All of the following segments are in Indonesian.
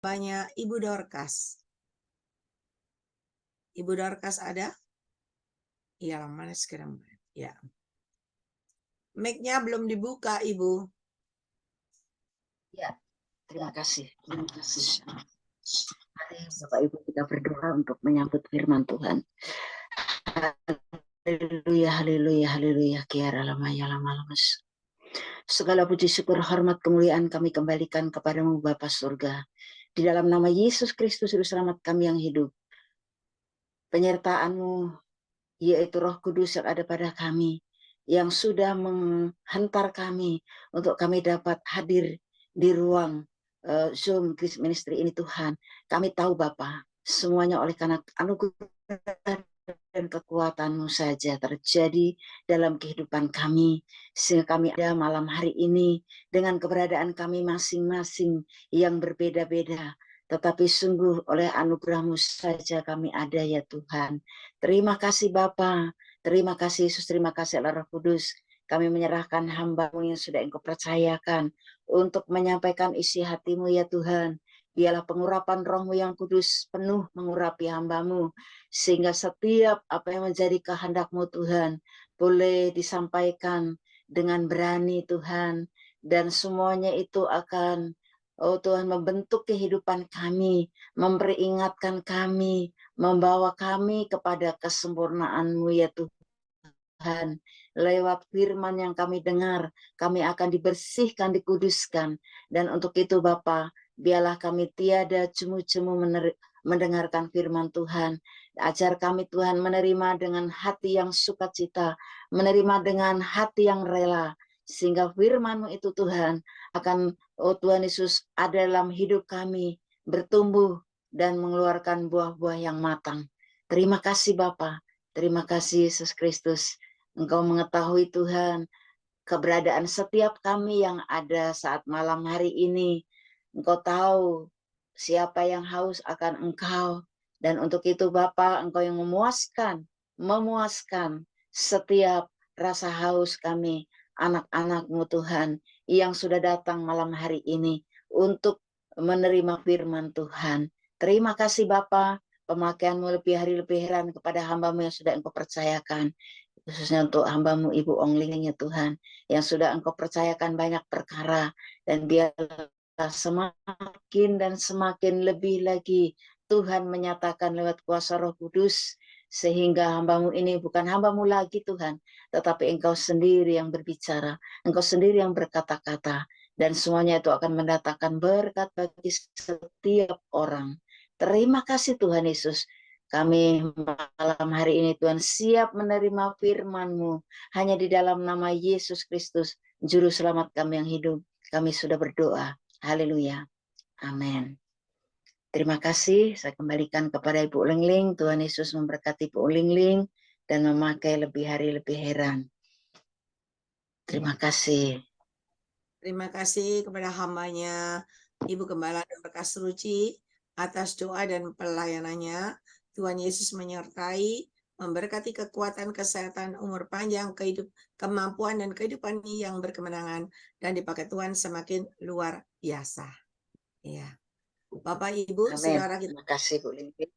banyak Ibu Dorcas. Ibu Dorcas ada? Iya, mana sekarang? Ya. Mic-nya belum dibuka, Ibu. Ya, terima kasih. Terima kasih. Mari Bapak Ibu kita berdoa untuk menyambut firman Tuhan. Haleluya, haleluya, haleluya. Kiara lamanya lama-lamas. Segala puji syukur hormat kemuliaan kami kembalikan kepadamu Bapa surga. Di dalam nama Yesus Kristus Juru Selamat kami yang hidup. Penyertaan-Mu yaitu Roh Kudus yang ada pada kami, yang sudah menghantar kami untuk kami dapat hadir di ruang Zoom Grace Ministry ini Tuhan. Kami tahu Bapa, semuanya oleh karena anugerah dan kekuatan-Mu saja terjadi dalam kehidupan kami, sehingga kami ada malam hari ini dengan keberadaan kami masing-masing yang berbeda-beda, tetapi sungguh oleh anugerah-Mu saja kami ada ya Tuhan. Terima kasih Bapa, terima kasih Yesus, terima kasih Allah Roh Kudus. Kami menyerahkan hamba-Mu yang sudah Engkau percayakan untuk menyampaikan isi hati-Mu ya Tuhan. Biarlah pengurapan Roh-Mu yang kudus penuh mengurapi hamba-Mu, sehingga setiap apa yang menjadi kehendak-Mu Tuhan boleh disampaikan dengan berani Tuhan, dan semuanya itu akan Tuhan membentuk kehidupan kami, memperingatkan kami, membawa kami kepada kesempurnaan-Mu ya Tuhan. Lewat firman yang kami dengar, kami akan dibersihkan, dikuduskan. Dan untuk itu Bapa, biarlah kami tiada cemu-cemu mendengarkan firman Tuhan. Ajar kami Tuhan menerima dengan hati yang sukacita, menerima dengan hati yang rela, sehingga firman-Mu itu Tuhan akan, oh Tuhan Yesus, ada dalam hidup kami, bertumbuh dan mengeluarkan buah-buah yang matang. Terima kasih Bapa, terima kasih Yesus Kristus. Engkau mengetahui Tuhan keberadaan setiap kami yang ada saat malam hari ini. Engkau tahu siapa yang haus akan Engkau. Dan untuk itu Bapa, Engkau yang memuaskan setiap rasa haus kami, anak-anak-Mu Tuhan, yang sudah datang malam hari ini untuk menerima firman Tuhan. Terima kasih Bapa, pemakaian-Mu lebih hari lebih heran kepada hamba-Mu yang sudah Engkau percayakan. Khususnya untuk hamba-Mu Ibu Ongling ya Tuhan, yang sudah Engkau percayakan banyak perkara, dan biarlah semakin dan semakin lebih lagi Tuhan menyatakan lewat kuasa Roh Kudus, sehingga hamba-Mu ini bukan hamba-Mu lagi Tuhan, tetapi Engkau sendiri yang berbicara, Engkau sendiri yang berkata-kata, dan semuanya itu akan mendatangkan berkat bagi setiap orang. Terima kasih Tuhan Yesus. Kami malam hari ini Tuhan siap menerima firman-Mu. Hanya di dalam nama Yesus Kristus, Juru Selamat kami yang hidup, kami sudah berdoa. Haleluya. Amin. Terima kasih. Saya kembalikan kepada Ibu Lingling. Tuhan Yesus memberkati Ibu Lingling dan memakai lebih hari lebih heran. Terima kasih. Terima kasih kepada hambanya Ibu Gembala Dorcas Ruci atas doa dan pelayanannya. Tuhan Yesus menyertai, memberkati kekuatan, kesehatan, umur panjang, kemampuan dan kehidupan yang berkemenangan, dan dipakai Tuhan semakin luar biasa. Ya, Bapak Ibu, Amin. saudara kita, terima kasih Bu Lingling.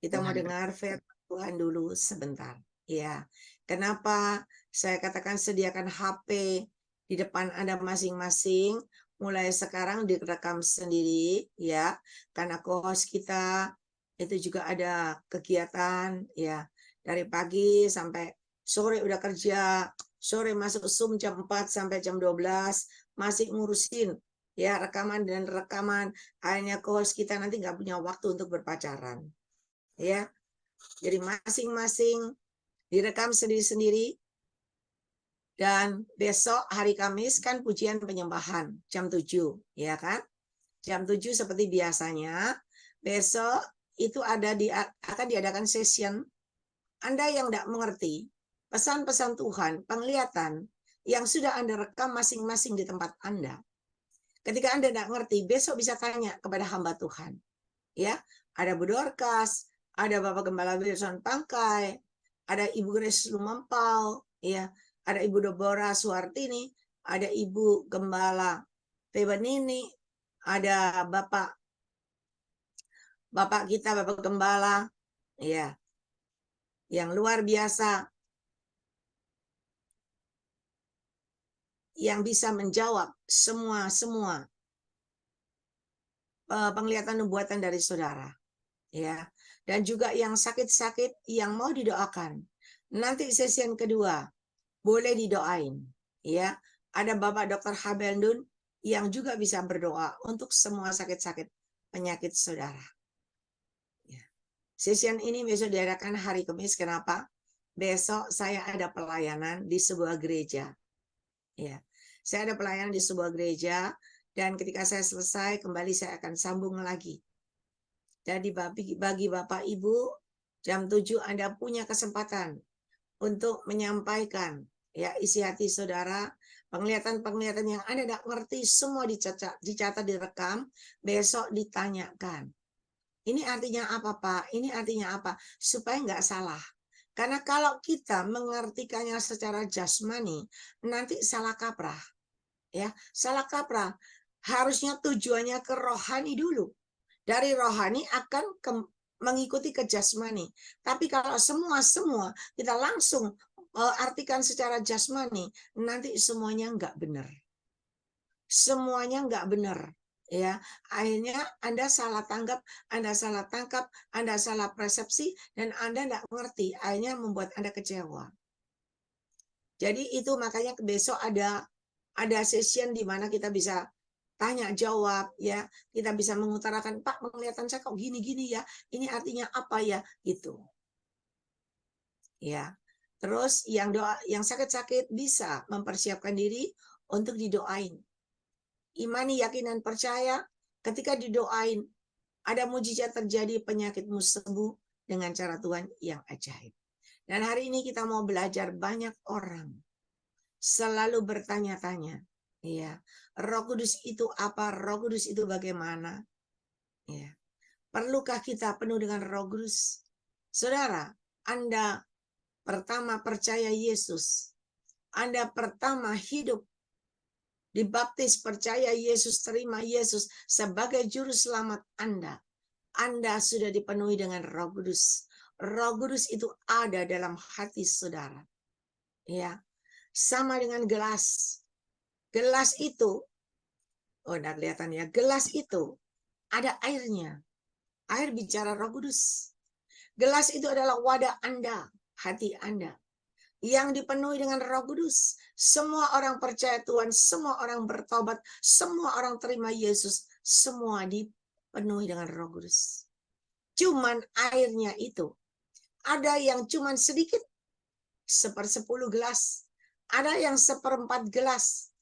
kita mau dengar firman Tuhan dulu sebentar. Ya, kenapa saya katakan sediakan HP di depan Anda masing-masing, mulai sekarang direkam sendiri ya, karena host kita itu juga ada kegiatan ya, dari pagi sampai sore udah kerja, sore masuk Zoom jam 4 sampai jam 12 masih ngurusin ya rekaman, akhirnya host kita nanti nggak punya waktu untuk berpacaran ya. Jadi masing-masing direkam sendiri-sendiri. Dan besok hari Kamis kan pujian penyembahan jam 7, ya kan? Jam 7 seperti biasanya. Besok itu akan diadakan session. Anda yang tidak mengerti pesan-pesan Tuhan, penglihatan yang sudah Anda rekam masing-masing di tempat Anda. Ketika Anda tidak mengerti, besok bisa tanya kepada hamba Tuhan. Ya, ada Bu Dorcas, ada Bapak Gembala Wilson Pangkai, ada Ibu Grace Lumampau, ya, ada Ibu Deborah Suartini, ada Ibu Gembala Pebanini, ada Bapak kita, Bapak Gembala, ya, yang luar biasa, yang bisa menjawab semua penglihatan nubuatan dari saudara, ya. Dan juga yang sakit-sakit yang mau didoakan. Nanti sesi yang kedua boleh didoain, ya. Ada Bapak Dr. Habendun yang juga bisa berdoa untuk semua sakit-sakit penyakit saudara. Ya. Sesi ini besok diadakan hari Kamis. Kenapa? Besok saya ada pelayanan di sebuah gereja. Ya, saya ada pelayanan di sebuah gereja, dan ketika saya selesai kembali saya akan sambung lagi. Jadi bagi Bapak Ibu, jam 7 Anda punya kesempatan untuk menyampaikan ya isi hati saudara, penglihatan-penglihatan yang Anda tidak ngerti, semua dicatat, direkam, besok ditanyakan. Ini artinya apa, Pak? Ini artinya apa? Supaya nggak salah. Karena kalau kita mengartikannya secara jasmani, nanti salah kaprah. Ya, salah kaprah. Harusnya tujuannya ke rohani dulu. Dari rohani akan mengikuti ke jasmani. Tapi kalau semua kita langsung artikan secara jasmani, nanti semuanya nggak benar. Semuanya nggak benar. Ya, akhirnya Anda salah tanggap, Anda salah tangkap, Anda salah persepsi, dan Anda nggak ngerti. Akhirnya membuat Anda kecewa. Jadi itu makanya besok ada session di mana kita bisa tanya jawab, ya, kita bisa mengutarakan, Pak, penglihatan saya kok gini-gini ya, ini artinya apa ya, gitu. Ya. Terus yang sakit-sakit bisa mempersiapkan diri untuk didoain. Imani, yakin, dan percaya, ketika didoain ada mujizat terjadi, penyakitmu sembuh dengan cara Tuhan yang ajaib. Dan hari ini kita mau belajar, banyak orang selalu bertanya-tanya, ya, Roh Kudus itu apa? Roh Kudus itu bagaimana? Ya. Perlukah kita penuh dengan Roh Kudus? Saudara, Anda pertama percaya Yesus. Anda pertama hidup dibaptis, percaya Yesus, terima Yesus sebagai juru selamat Anda. Anda sudah dipenuhi dengan Roh Kudus. Roh Kudus itu ada dalam hati saudara. Ya. Sama dengan gelas. Gelas itu, oh, udah kelihatan ya, gelas itu ada airnya. Air bicara Roh Kudus. Gelas itu adalah wadah Anda, hati Anda, yang dipenuhi dengan Roh Kudus. Semua orang percaya Tuhan, semua orang bertobat, semua orang terima Yesus, semua dipenuhi dengan Roh Kudus. Cuman airnya itu, ada yang cuman sedikit, 1/10 gelas, ada yang 1/4 gelas,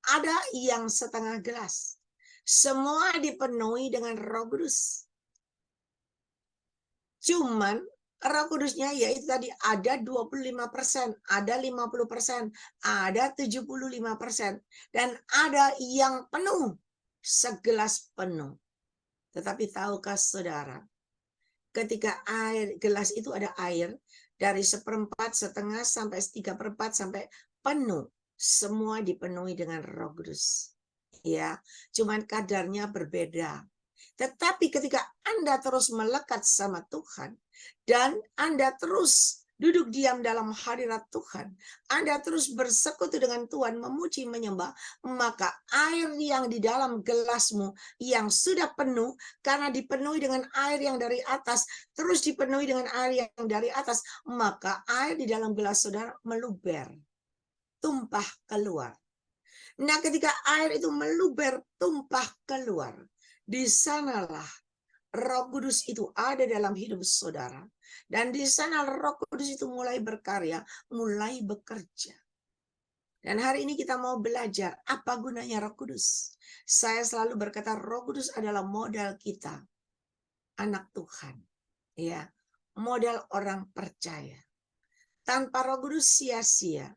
ada yang setengah gelas. Semua dipenuhi dengan Roh Kudus. Cuman Roh Kudusnya yaitu tadi ada 25%, ada 50%, ada 75%, dan ada yang penuh, segelas penuh. Tetapi tahukah saudara, ketika gelas itu ada air, dari 1/4, setengah, sampai 3/4, sampai penuh, semua dipenuhi dengan Roh Kudus. Ya, cuman kadarnya berbeda. Tetapi ketika Anda terus melekat sama Tuhan, dan Anda terus duduk diam dalam hadirat Tuhan, Anda terus bersekutu dengan Tuhan, memuji, menyembah, maka air yang di dalam gelasmu yang sudah penuh, karena dipenuhi dengan air yang dari atas, terus dipenuhi dengan air yang dari atas, maka air di dalam gelas saudara meluber, tumpah keluar. Nah, ketika air itu meluber, tumpah keluar, di sanalah Roh Kudus itu ada dalam hidup saudara. Dan di sana Roh Kudus itu mulai berkarya, mulai bekerja. Dan hari ini kita mau belajar apa gunanya Roh Kudus. Saya selalu berkata Roh Kudus adalah modal kita, anak Tuhan. Ya, modal orang percaya. Tanpa Roh Kudus sia-sia.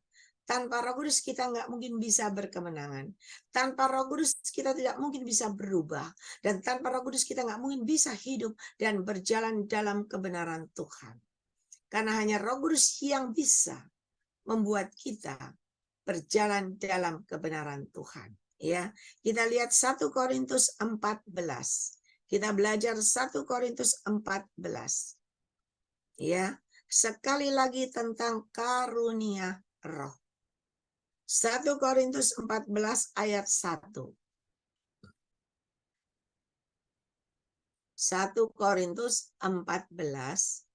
Tanpa Roh Kudus kita nggak mungkin bisa berkemenangan. Tanpa Roh Kudus kita tidak mungkin bisa berubah. Dan tanpa Roh Kudus kita nggak mungkin bisa hidup dan berjalan dalam kebenaran Tuhan. Karena hanya Roh Kudus yang bisa membuat kita berjalan dalam kebenaran Tuhan. Ya, kita lihat 1 Korintus 14. Kita belajar 1 Korintus 14. Ya, sekali lagi tentang karunia roh. 1 Korintus 14 ayat 1. 1 Korintus 14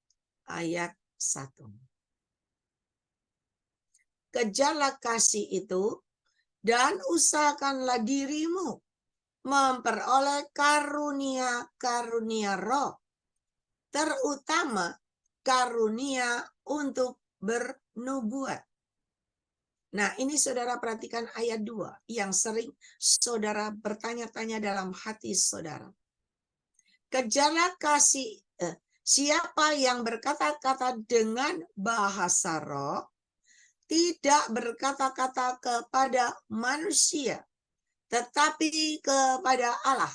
ayat 1. Kejarlah kasih itu dan usahakanlah dirimu memperoleh karunia-karunia roh, terutama karunia untuk bernubuat. Nah, ini saudara perhatikan ayat 2 yang sering saudara bertanya-tanya dalam hati saudara. Kejarlah kasih, siapa yang berkata-kata dengan bahasa roh, tidak berkata-kata kepada manusia, tetapi kepada Allah.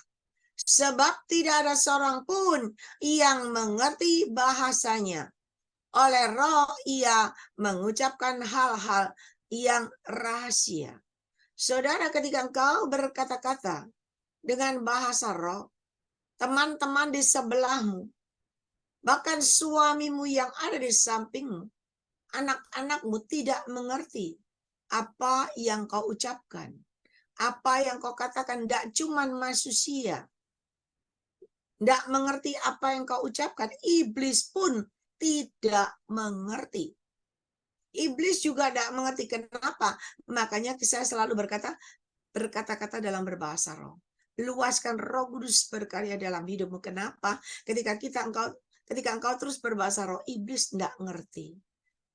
Sebab tidak ada seorang pun yang mengerti bahasanya. Oleh roh ia mengucapkan hal-hal yang rahasia. Saudara, ketika engkau berkata-kata dengan bahasa roh, teman-teman di sebelahmu, bahkan suamimu yang ada di sampingmu, anak-anakmu tidak mengerti apa yang kau ucapkan. Apa yang kau katakan, tidak cuma manusia. Tidak mengerti apa yang kau ucapkan. Iblis pun tidak mengerti. Iblis juga tidak mengerti. Kenapa? Makanya saya selalu berkata-kata dalam berbahasa roh. Luaskan Roh Kudus berkarya dalam hidupmu. Kenapa? Ketika engkau terus berbahasa roh, iblis tidak mengerti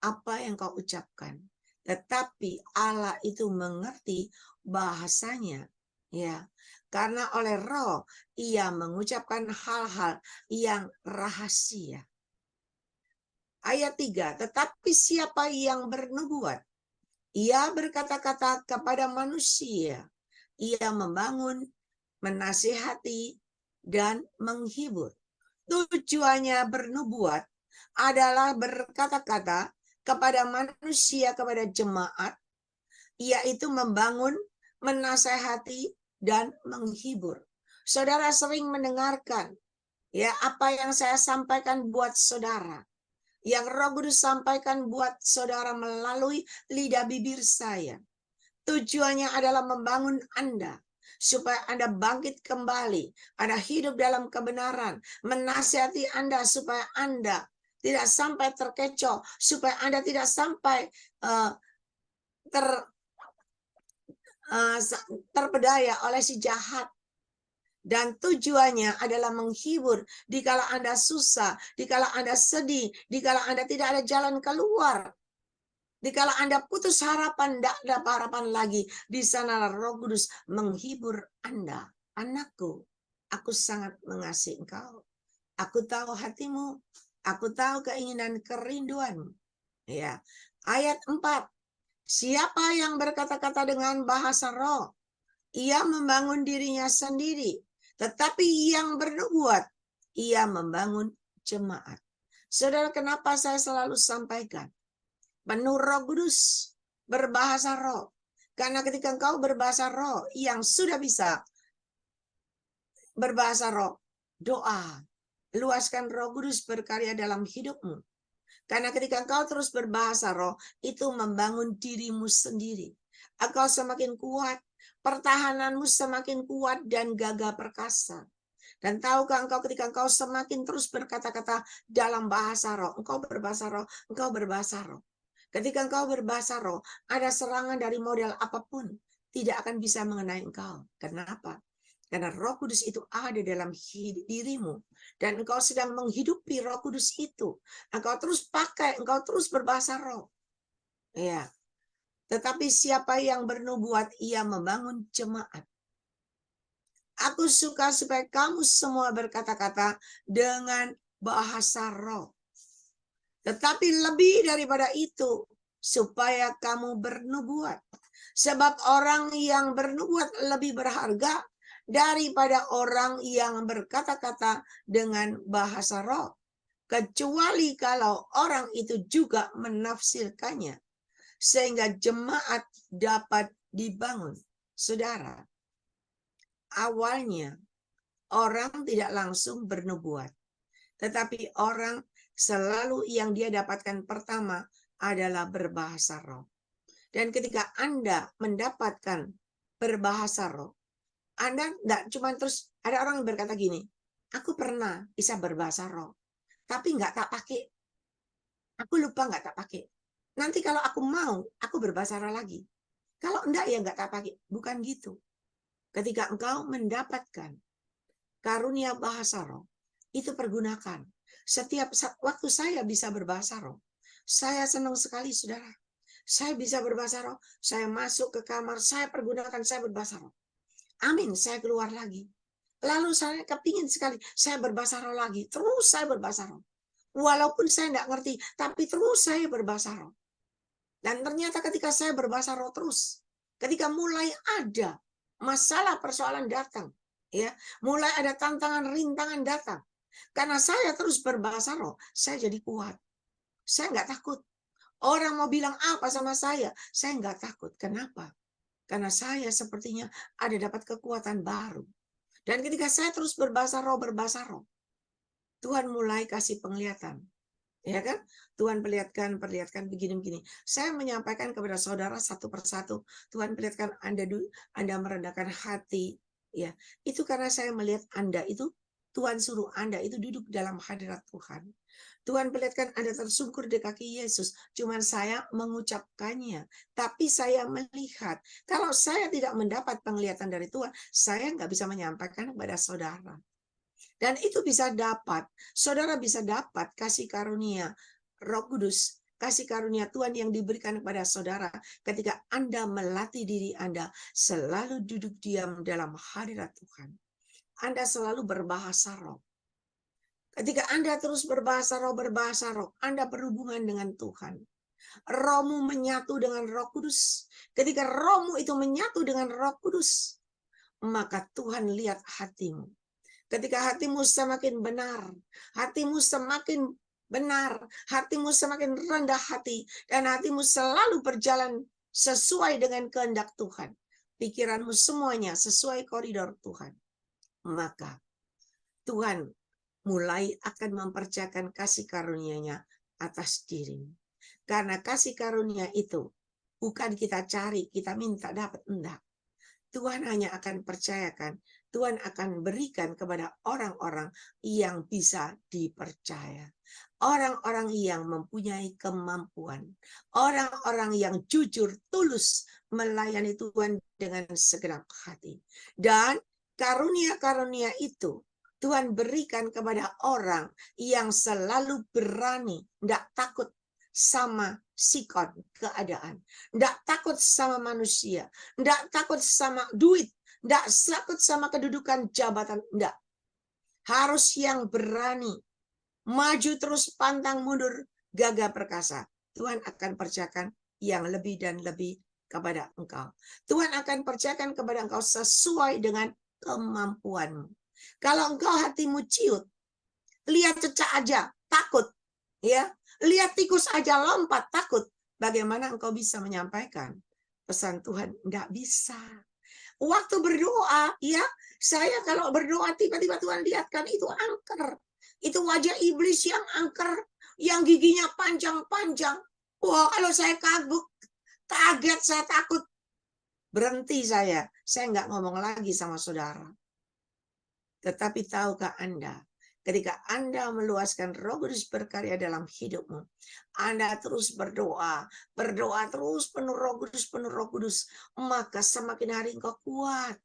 apa yang kau ucapkan. Tetapi Allah itu mengerti bahasanya. Ya, karena oleh roh ia mengucapkan hal-hal yang rahasia. Ayat 3, tetapi siapa yang bernubuat, ia berkata-kata kepada manusia, ia membangun, menasihati, dan menghibur. Tujuannya bernubuat adalah berkata-kata kepada manusia, kepada jemaat, yaitu membangun, menasihati, dan menghibur. Saudara sering mendengarkan ya apa yang saya sampaikan buat saudara, yang Roh Kudus sampaikan buat saudara melalui lidah bibir saya. Tujuannya adalah membangun Anda supaya Anda bangkit kembali, Anda hidup dalam kebenaran, menasihati Anda supaya Anda tidak sampai terkecoh, supaya Anda tidak sampai terpedaya oleh si jahat. Dan tujuannya adalah menghibur dikala Anda susah, dikala Anda sedih, dikala Anda tidak ada jalan keluar. Dikala Anda putus harapan, tidak ada harapan lagi, di sanalah Roh Kudus menghibur Anda. Anakku, aku sangat mengasihi engkau. Aku tahu hatimu, aku tahu keinginan kerinduanmu. Ya. Ayat 4. Siapa yang berkata-kata dengan bahasa roh, ia membangun dirinya sendiri. Tetapi yang bernubuat, ia membangun jemaat. Saudara, kenapa saya selalu sampaikan? Penuh Roh Kudus, berbahasa roh. Karena ketika engkau berbahasa roh, yang sudah bisa berbahasa roh, doa. Luaskan Roh Kudus berkarya dalam hidupmu. Karena ketika engkau terus berbahasa roh, itu membangun dirimu sendiri. Engkau semakin kuat, pertahananmu semakin kuat dan gagah perkasa. Dan tahukah engkau ketika engkau semakin terus berkata-kata dalam bahasa roh, engkau berbahasa roh, engkau berbahasa roh. Ketika engkau berbahasa roh, ada serangan dari model apapun, tidak akan bisa mengenai engkau. Kenapa? Karena Roh Kudus itu ada dalam dirimu. Dan engkau sedang menghidupi Roh Kudus itu. Engkau terus pakai, engkau terus berbahasa roh. Ya. Tetapi siapa yang bernubuat, ia membangun jemaat. Aku suka supaya kamu semua berkata-kata dengan bahasa roh. Tetapi lebih daripada itu, supaya kamu bernubuat. Sebab orang yang bernubuat lebih berharga daripada orang yang berkata-kata dengan bahasa roh. Kecuali kalau orang itu juga menafsirkannya. Sehingga jemaat dapat dibangun. Saudara, awalnya orang tidak langsung bernubuat, tetapi orang selalu yang dia dapatkan pertama adalah berbahasa roh. Dan ketika Anda mendapatkan berbahasa roh, Anda enggak cuma terus, ada orang yang berkata gini, aku pernah bisa berbahasa roh, tapi enggak tak pakai. Aku lupa enggak tak pakai. Nanti kalau aku mau, aku berbahasa roh lagi. Kalau enggak ya enggak tak pakai. Bukan gitu. Ketika engkau mendapatkan karunia bahasa roh, itu pergunakan. Setiap waktu saya bisa berbahasa roh, saya senang sekali, saudara. Saya bisa berbahasa roh, saya masuk ke kamar, saya pergunakan, saya berbahasa roh. Amin, saya keluar lagi. Lalu saya kepingin sekali, saya berbahasa roh lagi. Terus saya berbahasa roh. Walaupun saya tidak ngerti, tapi terus saya berbahasa roh. Dan ternyata ketika saya berbahasa roh terus, ketika mulai ada masalah persoalan datang, ya, mulai ada tantangan rintangan datang, karena saya terus berbahasa roh, saya jadi kuat. Saya nggak takut. Orang mau bilang apa sama saya nggak takut. Kenapa? Karena saya sepertinya ada dapat kekuatan baru. Dan ketika saya terus berbahasa roh, Tuhan mulai kasih penglihatan. Ya kan? Tuhan perlihatkan begini-begini. Saya menyampaikan kepada saudara satu persatu. Tuhan perlihatkan Anda merendahkan hati. Ya, itu karena saya melihat Anda itu, Tuhan suruh Anda itu duduk dalam hadirat Tuhan. Tuhan perlihatkan Anda tersungkur di kaki Yesus. Cuman saya mengucapkannya. Tapi saya melihat. Kalau saya tidak mendapat penglihatan dari Tuhan, saya nggak bisa menyampaikan kepada saudara. Dan itu bisa dapat, saudara bisa dapat kasih karunia Roh Kudus, kasih karunia Tuhan yang diberikan kepada saudara ketika Anda melatih diri Anda selalu duduk diam dalam hadirat Tuhan. Anda selalu berbahasa roh. Ketika Anda terus berbahasa roh, Anda berhubungan dengan Tuhan. Rohmu menyatu dengan Roh Kudus. Ketika rohmu itu menyatu dengan Roh Kudus, maka Tuhan lihat hatimu. Ketika hatimu semakin benar, hatimu semakin rendah hati, dan hatimu selalu berjalan sesuai dengan kehendak Tuhan. Pikiranmu semuanya sesuai koridor Tuhan. Maka Tuhan mulai akan mempercayakan kasih karunia-Nya atas dirimu. Karena kasih karunia itu bukan kita cari, kita minta dapat, enggak. Tuhan hanya akan percayakan, Tuhan akan berikan kepada orang-orang yang bisa dipercaya. Orang-orang yang mempunyai kemampuan. Orang-orang yang jujur, tulus melayani Tuhan dengan segenap hati. Dan karunia-karunia itu Tuhan berikan kepada orang yang selalu berani, tidak takut sama sikon keadaan, tidak takut sama manusia, tidak takut sama duit, tidak takut sama kedudukan jabatan, tidak. Harus yang berani, maju terus pantang mundur, gagah perkasa. Tuhan akan percayakan yang lebih dan lebih kepada engkau. Tuhan akan percayakan kepada engkau sesuai dengan kemampuanmu. Kalau engkau hatimu ciut, lihat cecak aja, takut, ya. Lihat tikus aja lompat, takut. Bagaimana engkau bisa menyampaikan pesan Tuhan? Enggak bisa. Waktu berdoa, ya, saya kalau berdoa tiba-tiba Tuhan lihatkan itu angker. Itu wajah iblis yang angker, yang giginya panjang-panjang. Wah, kalau saya kaget, saya takut. Berhenti saya nggak ngomong lagi sama saudara. Tetapi tahukah Anda, ketika Anda meluaskan Roh Kudus berkarya dalam hidupmu, Anda terus berdoa terus penuh Roh Kudus, maka semakin hari engkau kuat.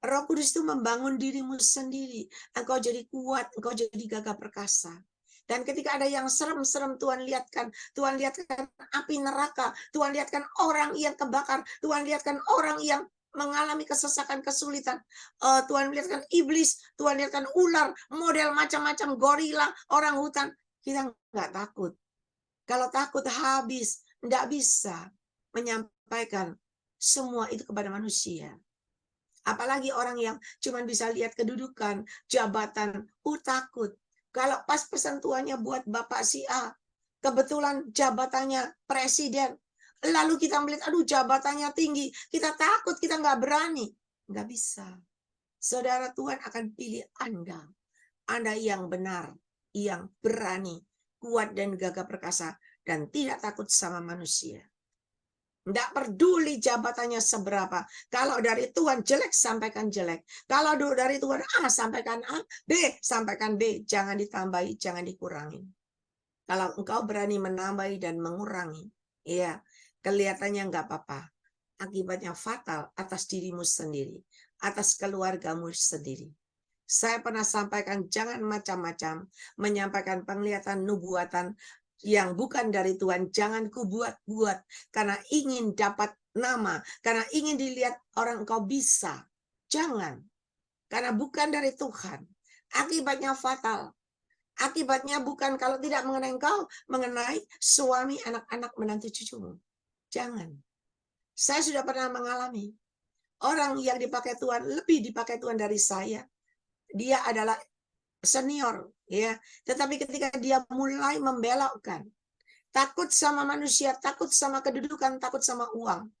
Roh Kudus itu membangun dirimu sendiri. Engkau jadi kuat, engkau jadi gagah perkasa. Dan ketika ada yang serem-serem, Tuhan lihatkan api neraka, Tuhan lihatkan orang yang kebakar, Tuhan lihatkan orang yang mengalami kesesakan, kesulitan. Tuhan lihatkan iblis, Tuhan lihatkan ular, model macam-macam, gorila, orang hutan. Kita nggak takut. Kalau takut habis, nggak bisa menyampaikan semua itu kepada manusia. Apalagi orang yang cuma bisa lihat kedudukan, jabatan, takut. Kalau pas pesan Tuhannya buat Bapak si A, kebetulan jabatannya presiden, Lalu kita melihat, aduh jabatannya tinggi, kita takut, kita nggak berani. Nggak bisa. Saudara, Tuhan akan pilih Anda. Anda yang benar, yang berani, kuat dan gagah perkasa, dan tidak takut sama manusia. Tidak peduli jabatannya seberapa. Kalau dari Tuhan jelek, sampaikan jelek. Kalau dari Tuhan A, sampaikan A. B, sampaikan B. Jangan ditambahi, jangan dikurangi. Kalau engkau berani menambahi dan mengurangi, ya, kelihatannya nggak apa-apa. Akibatnya fatal atas dirimu sendiri, atas keluargamu sendiri. Saya pernah sampaikan jangan macam-macam, menyampaikan penglihatan nubuatan yang bukan dari Tuhan, jangan kubuat-buat karena ingin dapat nama, karena ingin dilihat orang engkau bisa. Jangan, karena bukan dari Tuhan. Akibatnya fatal. Akibatnya bukan kalau tidak mengenai engkau, mengenai suami, anak-anak, menantu cucumu. Jangan. Saya sudah pernah mengalami orang yang dipakai Tuhan, lebih dipakai Tuhan dari saya. Dia adalah senior, ya. Tetapi ketika dia mulai membelokkan, takut sama manusia, takut sama kedudukan, takut sama uang,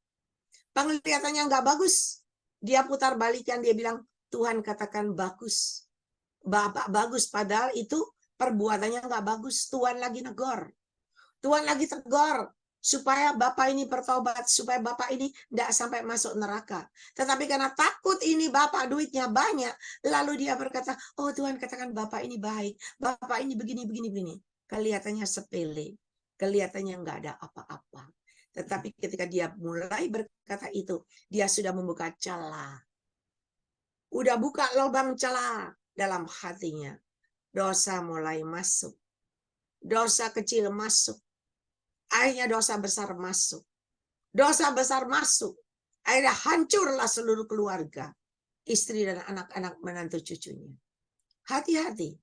penglihatannya nggak bagus, dia putar balikan, dia bilang, Tuhan katakan bagus, Bapak bagus, padahal itu perbuatannya nggak bagus. Tuhan lagi negor, Tuhan lagi tegur, supaya Bapak ini bertobat, supaya Bapak ini tidak sampai masuk neraka. Tetapi karena takut ini Bapak duitnya banyak, lalu dia berkata, oh Tuhan katakan Bapak ini baik, Bapak ini begini, begini, begini. Kelihatannya sepele, kelihatannya nggak ada apa-apa. Tetapi ketika dia mulai berkata itu, dia sudah membuka celah. Udah buka lubang celah dalam hatinya. Dosa mulai masuk. Dosa kecil masuk. Akhirnya dosa besar masuk. Dosa besar masuk. Akhirnya hancurlah seluruh keluarga. Istri dan anak-anak menantu cucunya. Hati-hati.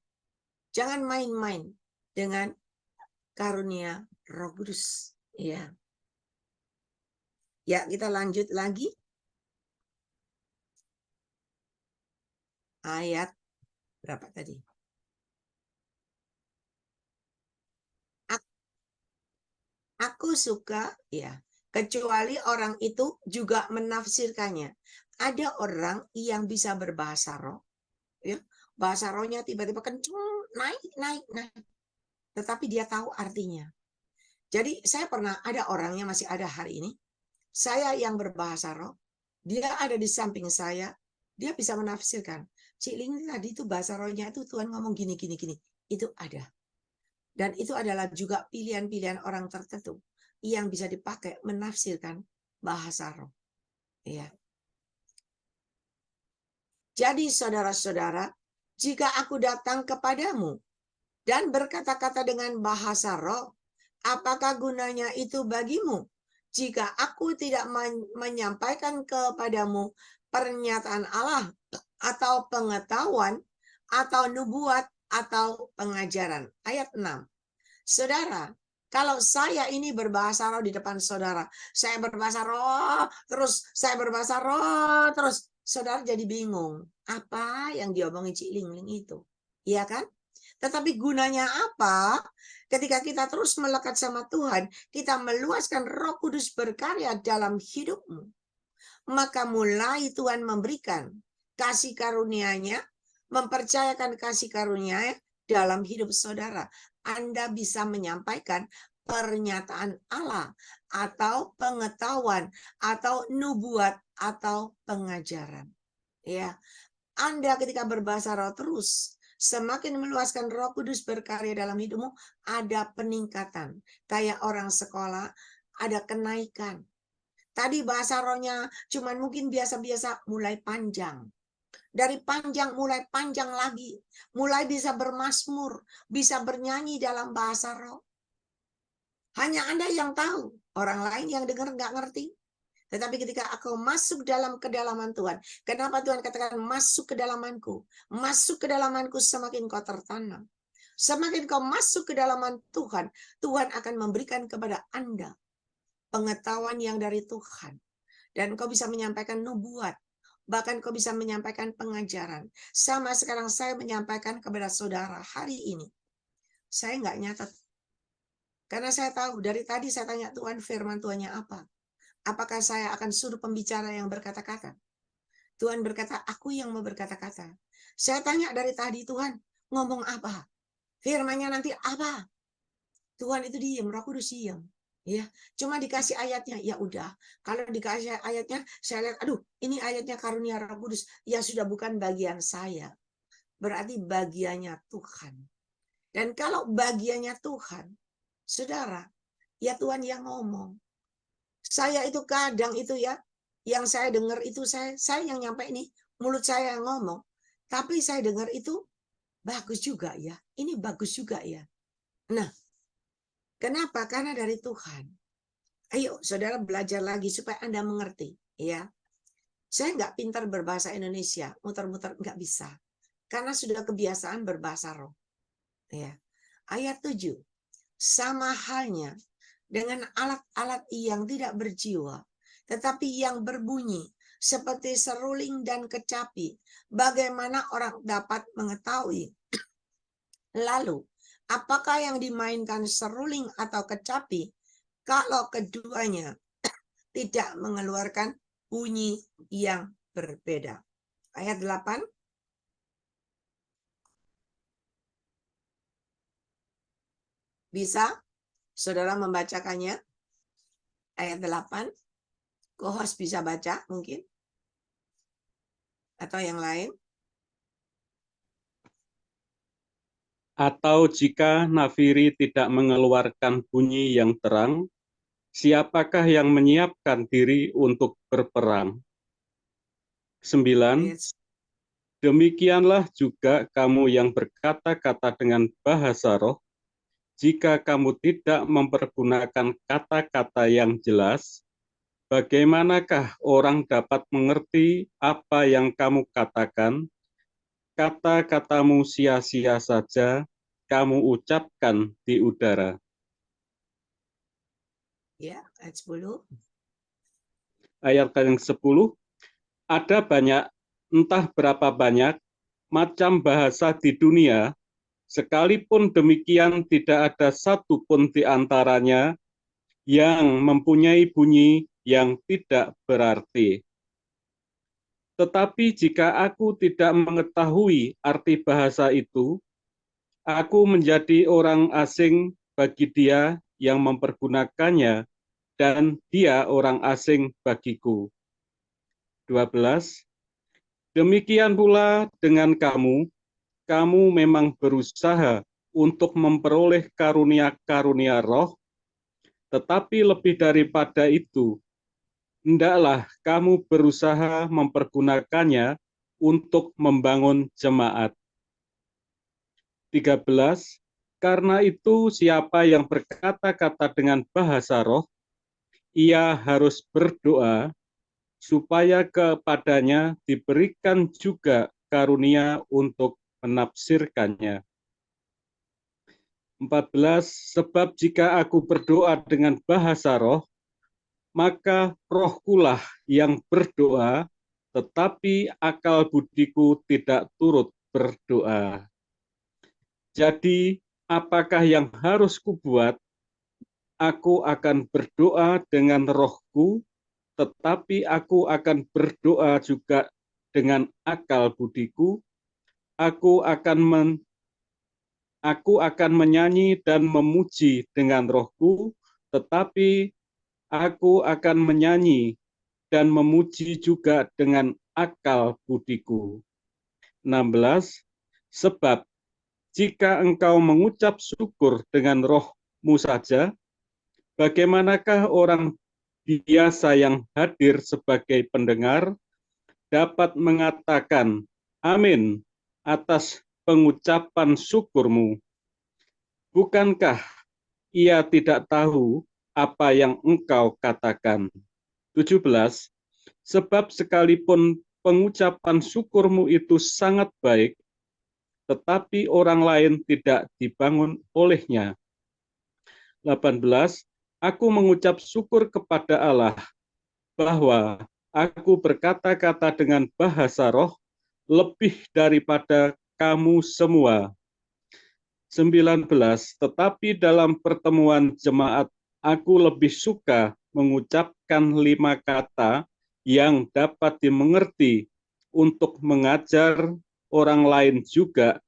Jangan main-main dengan karunia Roh Kudus. Ya. Ya, kita lanjut lagi. Ayat berapa tadi? Aku suka, ya, kecuali orang itu juga menafsirkannya. Ada orang yang bisa berbahasa roh, ya, bahasa rohnya tiba-tiba kenceng, naik, naik, naik. Tetapi dia tahu artinya. Jadi saya pernah ada orangnya masih ada hari ini. Saya yang berbahasa roh, dia ada di samping saya, dia bisa menafsirkan. Cik Ling tadi itu bahasa rohnya itu Tuhan ngomong gini, gini, gini. Itu ada. Dan itu adalah juga pilihan-pilihan orang tertentu yang bisa dipakai menafsirkan bahasa roh. Ya. Jadi saudara-saudara, jika aku datang kepadamu dan berkata-kata dengan bahasa roh, apakah gunanya itu bagimu? Jika aku tidak menyampaikan kepadamu pernyataan Allah atau pengetahuan atau nubuat atau pengajaran. Ayat 6. Saudara, kalau saya ini berbahasa roh di depan saudara, saya berbahasa roh, terus saya berbahasa roh, terus saudara jadi bingung. Apa yang diomongin Cik Ling Ling itu? Iya kan? Tetapi gunanya apa? Ketika kita terus melekat sama Tuhan, kita meluaskan Roh Kudus berkarya dalam hidupmu. Maka mulai Tuhan memberikan kasih karunia-Nya, mempercayakan kasih karunia dalam hidup saudara. Anda bisa menyampaikan pernyataan Allah atau pengetahuan atau nubuat atau pengajaran. Ya, Anda ketika berbahasa roh terus semakin meluaskan Roh Kudus berkarya dalam hidupmu, ada peningkatan. Kayak orang sekolah, ada kenaikan. Tadi bahasa rohnya cuman mungkin biasa-biasa, mulai panjang. Dari panjang mulai panjang lagi, mulai bisa bermazmur, bisa bernyanyi dalam bahasa roh. Hanya Anda yang tahu, orang lain yang dengar nggak ngerti. Tetapi ketika aku masuk dalam kedalaman Tuhan, kenapa Tuhan katakan masuk ke dalamanku? Masuk ke dalamanku semakin kau tertanam. Semakin kau masuk ke dalaman Tuhan, Tuhan akan memberikan kepada Anda pengetahuan yang dari Tuhan. Dan kau bisa menyampaikan nubuat. Bahkan kau bisa menyampaikan pengajaran. Sama sekarang saya menyampaikan kepada saudara hari ini. Saya nggak nyatat. Karena saya tahu, dari tadi saya tanya Tuhan, firman Tuhannya apa? Apakah saya akan suruh pembicara yang berkata-kata? Tuhan berkata, aku yang mau berkata-kata. Saya tanya dari tadi, Tuhan, ngomong apa? Firman-Nya nanti apa? Tuhan itu diam, Roh Kudus diam. Ya, cuma dikasih ayatnya, ya udah. Kalau dikasih ayatnya, saya lihat, aduh, ini ayatnya karunia Roh Kudus. Ya sudah, bukan bagian saya. Berarti bagiannya Tuhan. Dan kalau bagiannya Tuhan, saudara, ya Tuhan yang ngomong. Saya itu kadang itu ya, yang saya dengar itu saya yang nyampe ini, mulut saya yang ngomong. Tapi saya dengar itu bagus juga ya. Ini bagus juga ya. Nah, kenapa? Karena dari Tuhan. Ayo, saudara belajar lagi supaya Anda mengerti. Ya, saya nggak pintar berbahasa Indonesia, muter-muter nggak bisa. Karena sudah kebiasaan berbahasa roh. Ya. Ayat 7. Sama halnya dengan alat-alat yang tidak berjiwa, tetapi yang berbunyi, seperti seruling dan kecapi. Bagaimana orang dapat mengetahui? Lalu, apakah yang dimainkan seruling atau kecapi kalau keduanya tidak mengeluarkan bunyi yang berbeda? Ayat 8. Bisa saudara membacakannya? Ayat 8. Kohos bisa baca mungkin? Atau yang lain? Atau jika nafiri tidak mengeluarkan bunyi yang terang, siapakah yang menyiapkan diri untuk berperang? 9. Ayat Demikianlah juga kamu yang berkata-kata dengan bahasa roh, jika kamu tidak mempergunakan kata-kata yang jelas, bagaimanakah orang dapat mengerti apa yang kamu katakan? Kata-katamu sia-sia saja, kamu ucapkan di udara. ya, ayat 10. Ayat yang 10, ada banyak, entah berapa banyak, macam bahasa di dunia, sekalipun demikian tidak ada satu pun di antaranya yang mempunyai bunyi yang tidak berarti. Tetapi jika aku tidak mengetahui arti bahasa itu, aku menjadi orang asing bagi dia yang mempergunakannya, dan dia orang asing bagiku. 12. Demikian pula dengan kamu, kamu memang berusaha untuk memperoleh karunia-karunia roh, tetapi lebih daripada itu, hendaklah kamu berusaha mempergunakannya untuk membangun jemaat. 13. Karena itu siapa yang berkata-kata dengan bahasa roh, ia harus berdoa supaya kepadanya diberikan juga karunia untuk menafsirkannya. 14. Sebab jika aku berdoa dengan bahasa roh, maka rohkulah yang berdoa, tetapi akal budiku tidak turut berdoa. Jadi, apakah yang harus kubuat? Aku akan berdoa dengan rohku, tetapi aku akan berdoa juga dengan akal budiku. Aku akan menyanyi dan memuji dengan rohku, tetapi aku akan menyanyi dan memuji juga dengan akal budiku. 16. Sebab jika engkau mengucap syukur dengan rohmu saja, bagaimanakah orang biasa yang hadir sebagai pendengar dapat mengatakan amin atas pengucapan syukurmu? Bukankah ia tidak tahu apa yang engkau katakan? 17. Sebab sekalipun pengucapan syukurmu itu sangat baik, tetapi orang lain tidak dibangun olehnya. 18. Aku mengucap syukur kepada Allah bahwa aku berkata-kata dengan bahasa roh lebih daripada kamu semua. 19, tetapi dalam pertemuan jemaat aku lebih suka mengucapkan 5 kata yang dapat dimengerti untuk mengajar orang lain juga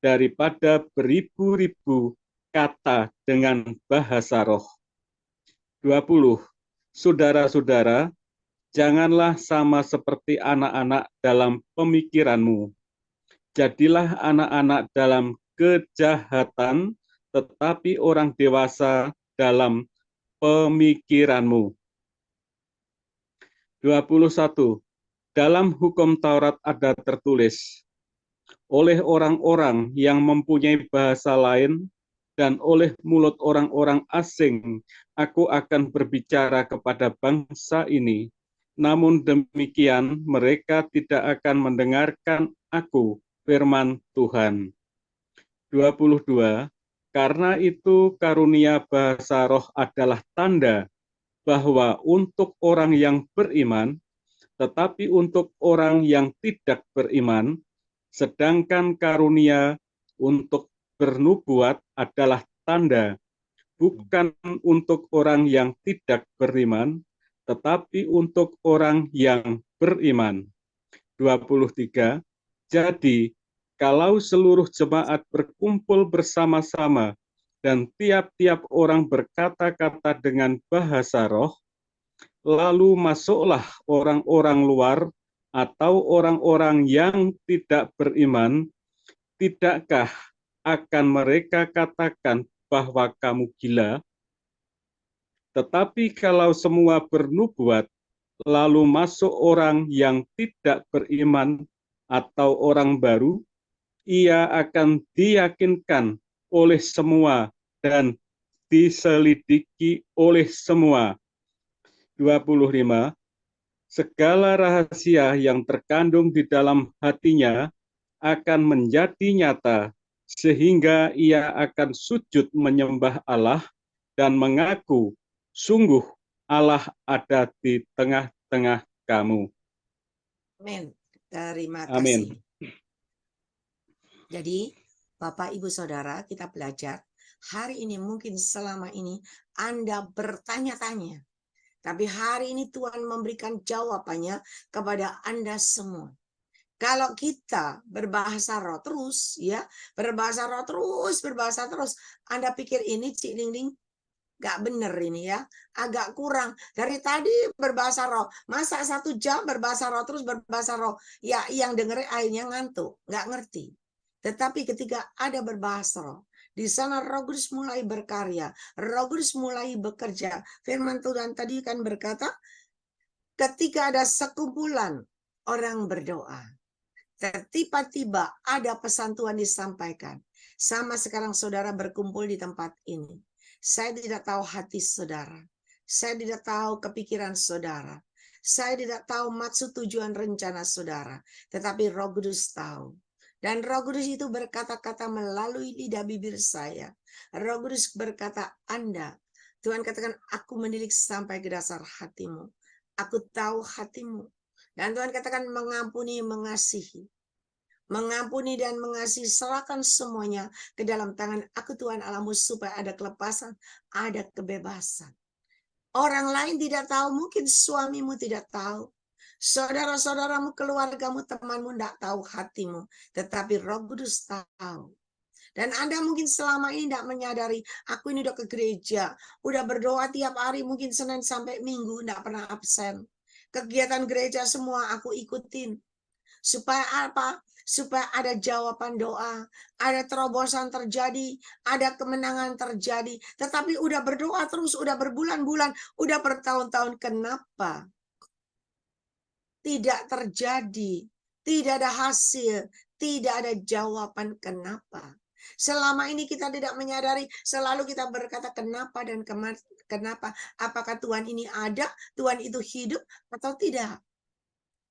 daripada beribu-ribu kata dengan bahasa roh. 20. Saudara-saudara, janganlah sama seperti anak-anak dalam pemikiranmu. Jadilah anak-anak dalam kejahatan, tetapi orang dewasa dalam pemikiranmu. 21. Dalam hukum Taurat ada tertulis, oleh orang-orang yang mempunyai bahasa lain dan oleh mulut orang-orang asing, aku akan berbicara kepada bangsa ini. Namun demikian, mereka tidak akan mendengarkan aku, firman Tuhan. 22. Karena itu karunia bahasa roh adalah tanda bahwa untuk orang yang beriman, tetapi untuk orang yang tidak beriman, sedangkan karunia untuk bernubuat adalah tanda, bukan untuk orang yang tidak beriman, tetapi untuk orang yang beriman. 23. Jadi, kalau seluruh jemaat berkumpul bersama-sama dan tiap-tiap orang berkata-kata dengan bahasa roh, lalu masuklah orang-orang luar atau orang-orang yang tidak beriman, tidakkah akan mereka katakan bahwa kamu gila? Tetapi kalau semua bernubuat, lalu masuk orang yang tidak beriman atau orang baru, ia akan diyakinkan oleh semua dan diselidiki oleh semua. 25. Segala rahasia yang terkandung di dalam hatinya akan menjadi nyata, sehingga ia akan sujud menyembah Allah dan mengaku, sungguh Allah ada di tengah-tengah kamu. Amin. Terima Amin. kasih. Jadi, Bapak, Ibu, Saudara, kita belajar. Hari ini mungkin selama ini Anda bertanya-tanya. Tapi hari ini Tuhan memberikan jawabannya kepada Anda semua. Kalau kita berbahasa roh terus, ya, berbahasa roh terus, Anda pikir ini Cik Ding gak bener ini ya, agak kurang. Dari tadi berbahasa roh, masa 1 jam berbahasa roh terus berbahasa roh, ya yang dengerin akhirnya ngantuk, gak ngerti. Tetapi ketika ada berbahasa roh, di sana Roh Kudus mulai berkarya, Roh Kudus mulai bekerja. Firman Tuhan tadi kan berkata, ketika ada sekumpulan orang berdoa, tiba-tiba ada pesan Tuhan disampaikan. Sama sekarang saudara berkumpul di tempat ini. Saya tidak tahu hati saudara. Saya tidak tahu kepikiran saudara. Saya tidak tahu maksud tujuan rencana saudara. Tetapi Roh Kudus tahu. Dan Roh Kudus itu berkata-kata melalui lidah bibir saya. Roh Kudus berkata, Anda, Tuhan katakan, aku menilik sampai ke dasar hatimu. Aku tahu hatimu. Dan Tuhan katakan mengampuni, mengasihi. Mengampuni dan mengasihi, serahkan semuanya ke dalam tangan aku Tuhan Allahmu supaya ada kelepasan, ada kebebasan. Orang lain tidak tahu, mungkin suamimu tidak tahu. Saudara-saudaramu, keluargamu, temanmu tidak tahu hatimu. Tetapi Roh Kudus tahu. Dan Anda mungkin selama ini tidak menyadari, aku ini udah ke gereja, udah berdoa tiap hari, mungkin Senin sampai Minggu, tidak pernah absen. Kegiatan gereja semua aku ikutin. Supaya apa? Supaya ada jawaban doa, ada terobosan terjadi, ada kemenangan terjadi. Tetapi udah berdoa terus, udah berbulan-bulan, udah bertahun-tahun, kenapa tidak terjadi? Tidak ada hasil, tidak ada jawaban kenapa. Selama ini kita tidak menyadari, selalu kita berkata kenapa dan kenapa. Apakah Tuhan ini ada, Tuhan itu hidup atau tidak?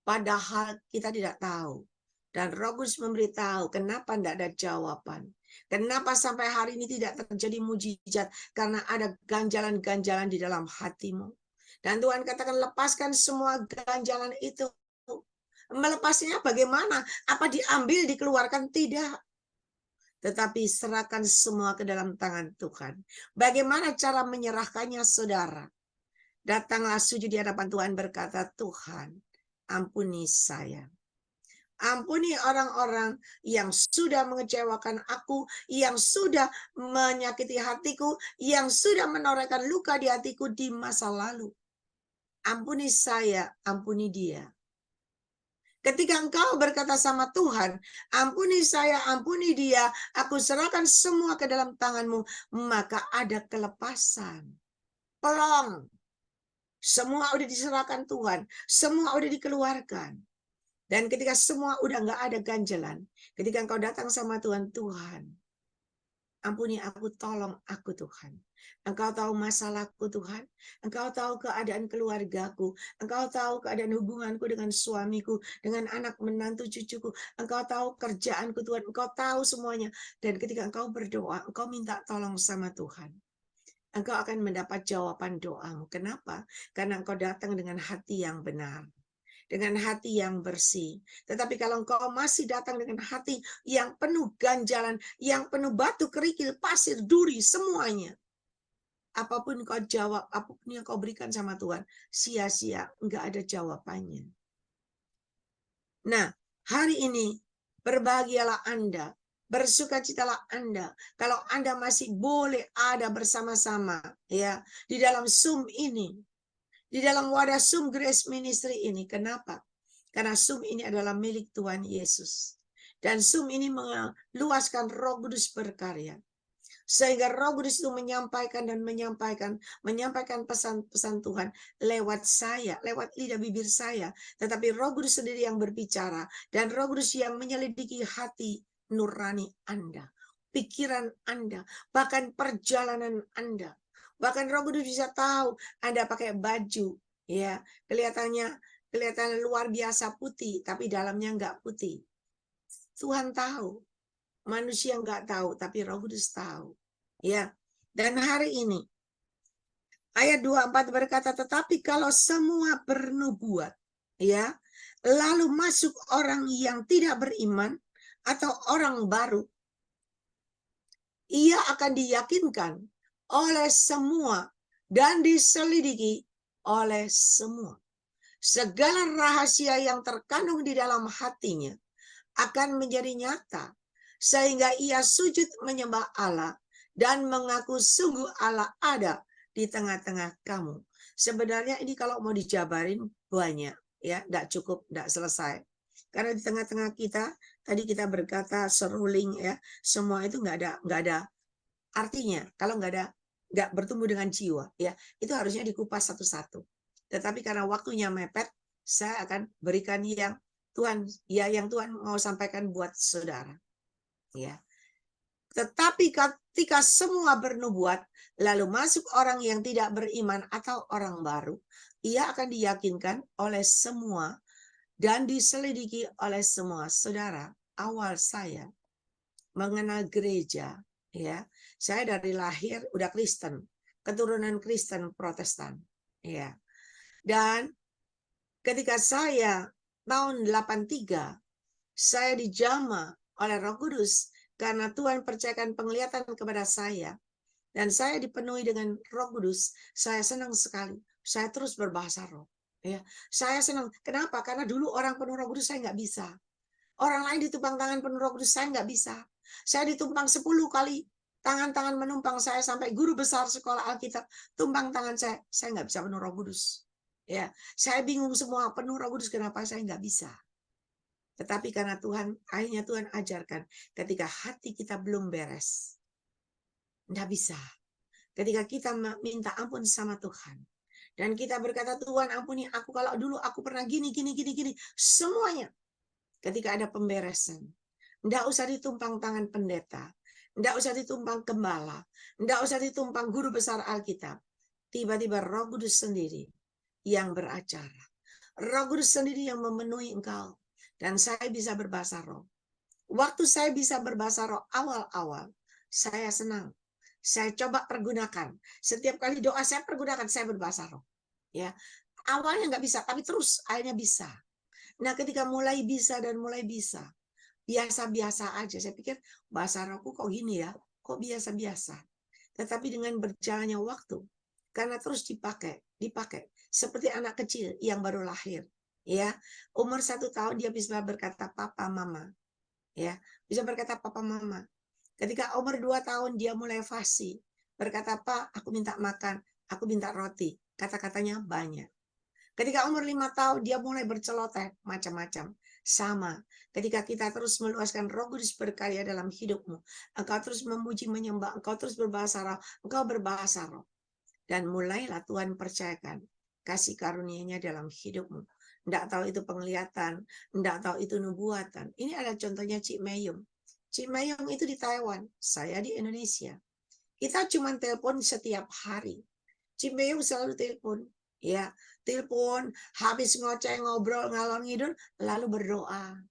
Padahal kita tidak tahu. Dan Roh Kudus memberitahu kenapa tidak ada jawaban. Kenapa sampai hari ini tidak terjadi mujizat? Karena ada ganjalan-ganjalan di dalam hatimu. Dan Tuhan katakan lepaskan semua ganjalan itu. Melepasnya bagaimana? Apa diambil, dikeluarkan? Tidak. tetapi serahkan semua ke dalam tangan Tuhan. Bagaimana cara menyerahkannya, saudara? Datanglah sujud di hadapan Tuhan, berkata, Tuhan, ampuni saya. Ampuni orang-orang yang sudah mengecewakan aku, yang sudah menyakiti hatiku, yang sudah menorehkan luka di hatiku di masa lalu. Ampuni saya, ampuni dia. Ketika engkau berkata sama Tuhan, ampuni saya, ampuni dia, aku serahkan semua ke dalam tanganmu, maka ada kelepasan. Pelong. Semua udah diserahkan Tuhan, semua udah dikeluarkan. Dan ketika semua udah nggak ada ganjelan, ketika engkau datang sama Tuhan, Tuhan, ampuni aku, tolong aku Tuhan. Engkau tahu masalahku Tuhan. Engkau tahu keadaan keluargaku. Engkau tahu keadaan hubunganku dengan suamiku, dengan anak menantu cucuku. Engkau tahu kerjaanku Tuhan. Engkau tahu semuanya. Dan ketika engkau berdoa, engkau minta tolong sama Tuhan, engkau akan mendapat jawaban doamu. Kenapa? Karena engkau datang dengan hati yang benar, dengan hati yang bersih. Tetapi kalau engkau masih datang dengan hati yang penuh ganjalan, yang penuh batu kerikil, pasir, duri, semuanya, apapun kau jawab, apapun yang kau berikan sama Tuhan, sia-sia, enggak ada jawabannya. Nah, hari ini berbahagialah Anda, bersukacitalah Anda kalau Anda masih boleh ada bersama-sama ya di dalam Zoom ini, di dalam wadah Zoom Grace Ministry ini. Kenapa? Karena Zoom ini adalah milik Tuhan Yesus. Dan Zoom ini meluaskan Roh Kudus berkarya. Sehingga Roh Kudus itu menyampaikan pesan-pesan Tuhan lewat saya, lewat lidah bibir saya. Tetapi Roh Kudus sendiri yang berbicara, dan Roh Kudus yang menyelidiki hati nurani Anda, pikiran Anda, bahkan perjalanan Anda. Bahkan Roh Kudus bisa tahu Anda pakai baju, ya kelihatan luar biasa putih, tapi dalamnya enggak putih. Tuhan tahu. Manusia nggak tahu, tapi Roh Kudus tahu. Ya. Dan hari ini ayat 24 berkata, tetapi kalau semua bernubuat, ya, lalu masuk orang yang tidak beriman atau orang baru, ia akan diyakinkan oleh semua dan diselidiki oleh semua. Segala rahasia yang terkandung di dalam hatinya akan menjadi nyata, sehingga ia sujud menyembah Allah dan mengaku sungguh Allah ada di tengah-tengah kamu. Sebenarnya ini kalau mau dijabarin banyak, ya, tidak cukup, tidak selesai. Karena di tengah-tengah kita, tadi kita berkata seruling, ya, semua itu nggak ada artinya. Kalau nggak bertumbuh dengan jiwa, ya, itu harusnya dikupas satu-satu. Tetapi karena waktunya mepet, saya akan berikan yang Tuhan mau sampaikan buat saudara. Ya. Tetapi ketika semua bernubuat, lalu masuk orang yang tidak beriman atau orang baru, ia akan diyakinkan oleh semua dan diselidiki oleh semua. Saudara, awal saya mengenal gereja, ya, saya dari lahir udah Kristen, keturunan Kristen Protestan, ya. Dan ketika saya tahun 83, saya dijamah oleh Roh Kudus karena Tuhan percayakan penglihatan kepada saya, dan saya dipenuhi dengan Roh Kudus. Saya senang sekali. Saya terus berbahasa roh. Ya, saya senang. Kenapa? Karena dulu orang penuh Roh Kudus saya nggak bisa. Orang lain ditumpang tangan penuh Roh Kudus, saya nggak bisa. Saya ditumpang 10 kali. Tangan-tangan menumpang saya sampai guru besar sekolah Alkitab tumpang tangan saya nggak bisa penuh Roh Kudus. Ya, saya bingung semua penuh Roh Kudus, kenapa saya nggak bisa. Tetapi karena akhirnya Tuhan ajarkan, ketika hati kita belum beres, tidak bisa. Ketika kita minta ampun sama Tuhan, dan kita berkata, Tuhan ampuni aku, kalau dulu aku pernah gini, semuanya. Ketika ada pemberesan, tidak usah ditumpang tangan pendeta, tidak usah ditumpang gembala, tidak usah ditumpang guru besar Alkitab. Tiba-tiba Roh Kudus sendiri yang beracara. Roh Kudus sendiri yang memenuhi engkau. Dan saya bisa berbahasa roh. Waktu saya bisa berbahasa roh awal-awal, saya senang. Saya coba pergunakan. Setiap kali doa saya pergunakan, saya berbahasa roh. Ya, awalnya nggak bisa, tapi terus akhirnya bisa. Nah, ketika mulai bisa dan mulai bisa, biasa-biasa aja. Saya pikir bahasa rohku kok gini ya, kok biasa-biasa. Tetapi dengan berjalannya waktu, karena terus dipakai, seperti anak kecil yang baru lahir, ya, umur 1 tahun dia bisa berkata papa mama, ya, bisa berkata papa mama. Ketika umur 2 tahun dia mulai fasih, berkata Pak, aku minta makan, aku minta roti, kata-katanya banyak. Ketika umur 5 tahun dia mulai berceloteh macam-macam. Sama, ketika kita terus meluaskan Roh Kudus berkarya dalam hidupmu, engkau terus memuji menyembah, engkau terus berbahasa roh, engkau berbahasa roh. Dan mulailah Tuhan percayakan kasih karunia-Nya dalam hidupmu. Tidak tahu itu penglihatan, tidak tahu itu nubuatan. Ini ada contohnya Cik Mayung. Cik Mayung itu di Taiwan, saya di Indonesia. Kita cuma telepon setiap hari. Cik Mayung selalu telepon, ya, telepon, habis ngoceh, ngobrol, ngalor ngidul, lalu berdoa.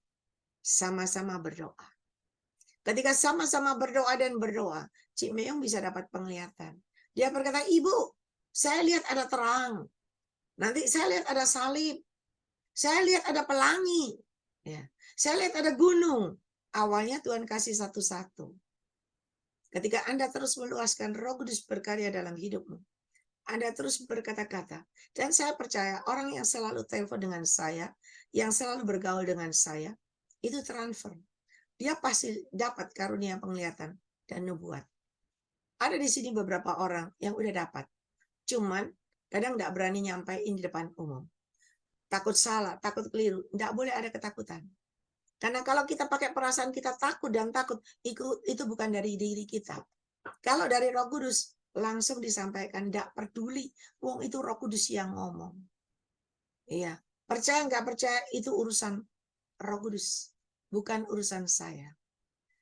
Sama-sama berdoa. Ketika sama-sama berdoa dan berdoa, Cik Mayung bisa dapat penglihatan. Dia berkata, Ibu, saya lihat ada terang. Nanti saya lihat ada salib. Saya lihat ada pelangi. Ya. Saya lihat ada gunung. Awalnya Tuhan kasih satu-satu. Ketika Anda terus meluaskan Roh Kudus berkarya dalam hidupmu, Anda terus berkata-kata. Dan saya percaya orang yang selalu telepon dengan saya, yang selalu bergaul dengan saya, itu transfer. Dia pasti dapat karunia penglihatan dan nubuat. Ada di sini beberapa orang yang udah dapat. Cuman kadang nggak berani nyampein di depan umum. Takut salah, takut keliru. Nggak boleh ada ketakutan. Karena kalau kita pakai perasaan kita takut dan takut, itu bukan dari diri kita. Kalau dari Roh Kudus, langsung disampaikan, tidak peduli, wong itu Roh Kudus yang ngomong. Iya, percaya nggak percaya itu urusan Roh Kudus, bukan urusan saya.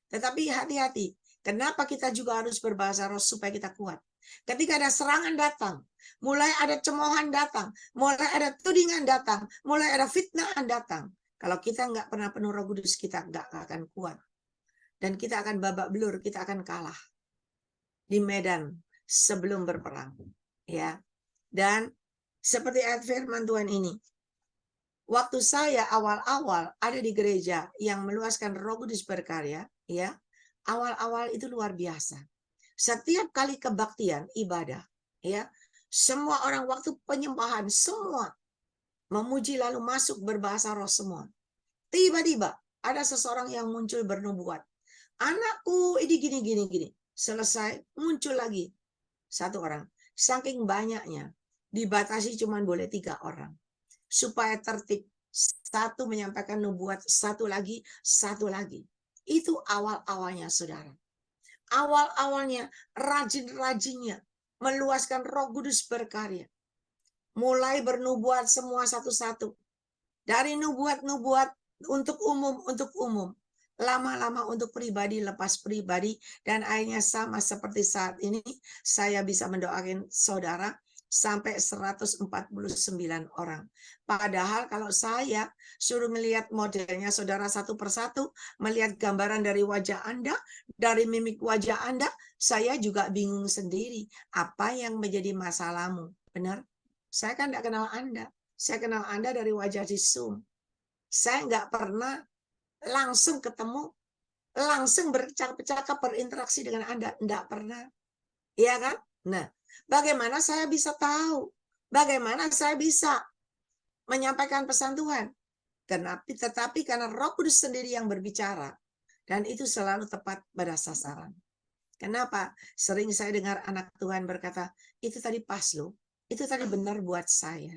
Tetapi hati-hati, kenapa kita juga harus berbahasa roh supaya kita kuat? Ketika ada serangan datang, mulai ada cemoohan datang, mulai ada tudingan datang, mulai ada fitnaan datang. Kalau kita nggak pernah penuh Roh Kudus, kita nggak akan kuat. Dan kita akan babak belur, kita akan kalah di medan sebelum berperang, ya. Dan seperti ayat firman Tuhan ini, waktu saya awal-awal ada di gereja yang meluaskan Roh Kudus berkarya, ya, awal-awal itu luar biasa. Setiap kali kebaktian ibadah, ya, semua orang waktu penyembahan semua memuji lalu masuk berbahasa roh semua. Tiba-tiba ada seseorang yang muncul bernubuat. Anakku ini gini. Selesai muncul lagi satu orang. Saking banyaknya dibatasi cuma boleh 3 orang. Supaya tertib. Satu menyampaikan nubuat, satu lagi. Itu awal-awalnya saudara. Awal-awalnya rajin-rajinnya meluaskan Roh Kudus berkarya. Mulai bernubuat semua satu-satu. Dari nubuat-nubuat untuk umum. Lama-lama untuk pribadi, lepas pribadi. Dan akhirnya sama seperti saat ini, saya bisa mendoakan saudara sampai 149 orang. Padahal kalau saya suruh melihat modelnya saudara satu persatu, melihat gambaran dari wajah Anda, dari mimik wajah Anda, saya juga bingung sendiri. Apa yang menjadi masalahmu? Benar? Saya kan tidak kenal Anda. Saya kenal Anda dari wajah di Zoom. Saya nggak pernah langsung ketemu, langsung bercakap-cakap, berinteraksi dengan Anda. Nggak pernah. Iya kan? Nah, bagaimana saya bisa tahu? Bagaimana saya bisa menyampaikan pesan Tuhan? Tetapi karena Roh Kudus sendiri yang berbicara. Dan itu selalu tepat pada sasaran. Kenapa? Sering saya dengar anak Tuhan berkata, itu tadi pas loh. Itu tadi benar buat saya.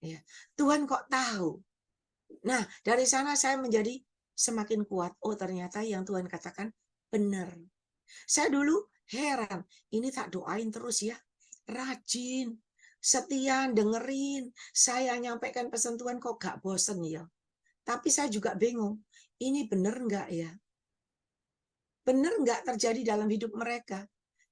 Ya. Tuhan kok tahu? Nah, dari sana saya menjadi semakin kuat. Oh, ternyata yang Tuhan katakan benar. Saya dulu heran, ini tak doain terus ya. Rajin, setia, dengerin. Saya nyampaikan pesan Tuhan kok gak bosen ya. Tapi saya juga bingung, ini benar nggak ya? Benar nggak terjadi dalam hidup mereka?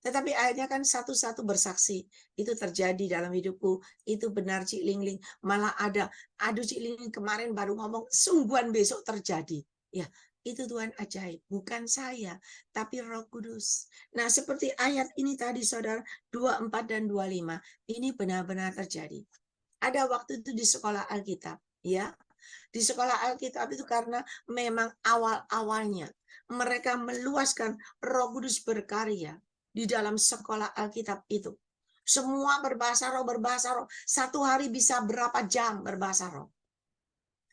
Tetapi akhirnya kan satu-satu bersaksi. Itu terjadi dalam hidupku. Itu benar Cik Lingling. Malah ada, aduh Cik Lingling kemarin baru ngomong, sungguhan besok terjadi. Ya, itu Tuhan ajaib. Bukan saya, tapi Roh Kudus. Nah, seperti ayat ini tadi saudara, 24 dan 25. Ini benar-benar terjadi. Ada waktu itu di sekolah Alkitab. Ya, di sekolah Alkitab itu karena memang awal-awalnya mereka meluaskan Roh Kudus berkarya di dalam sekolah Alkitab itu. Semua berbahasa roh. Satu hari bisa berapa jam berbahasa roh.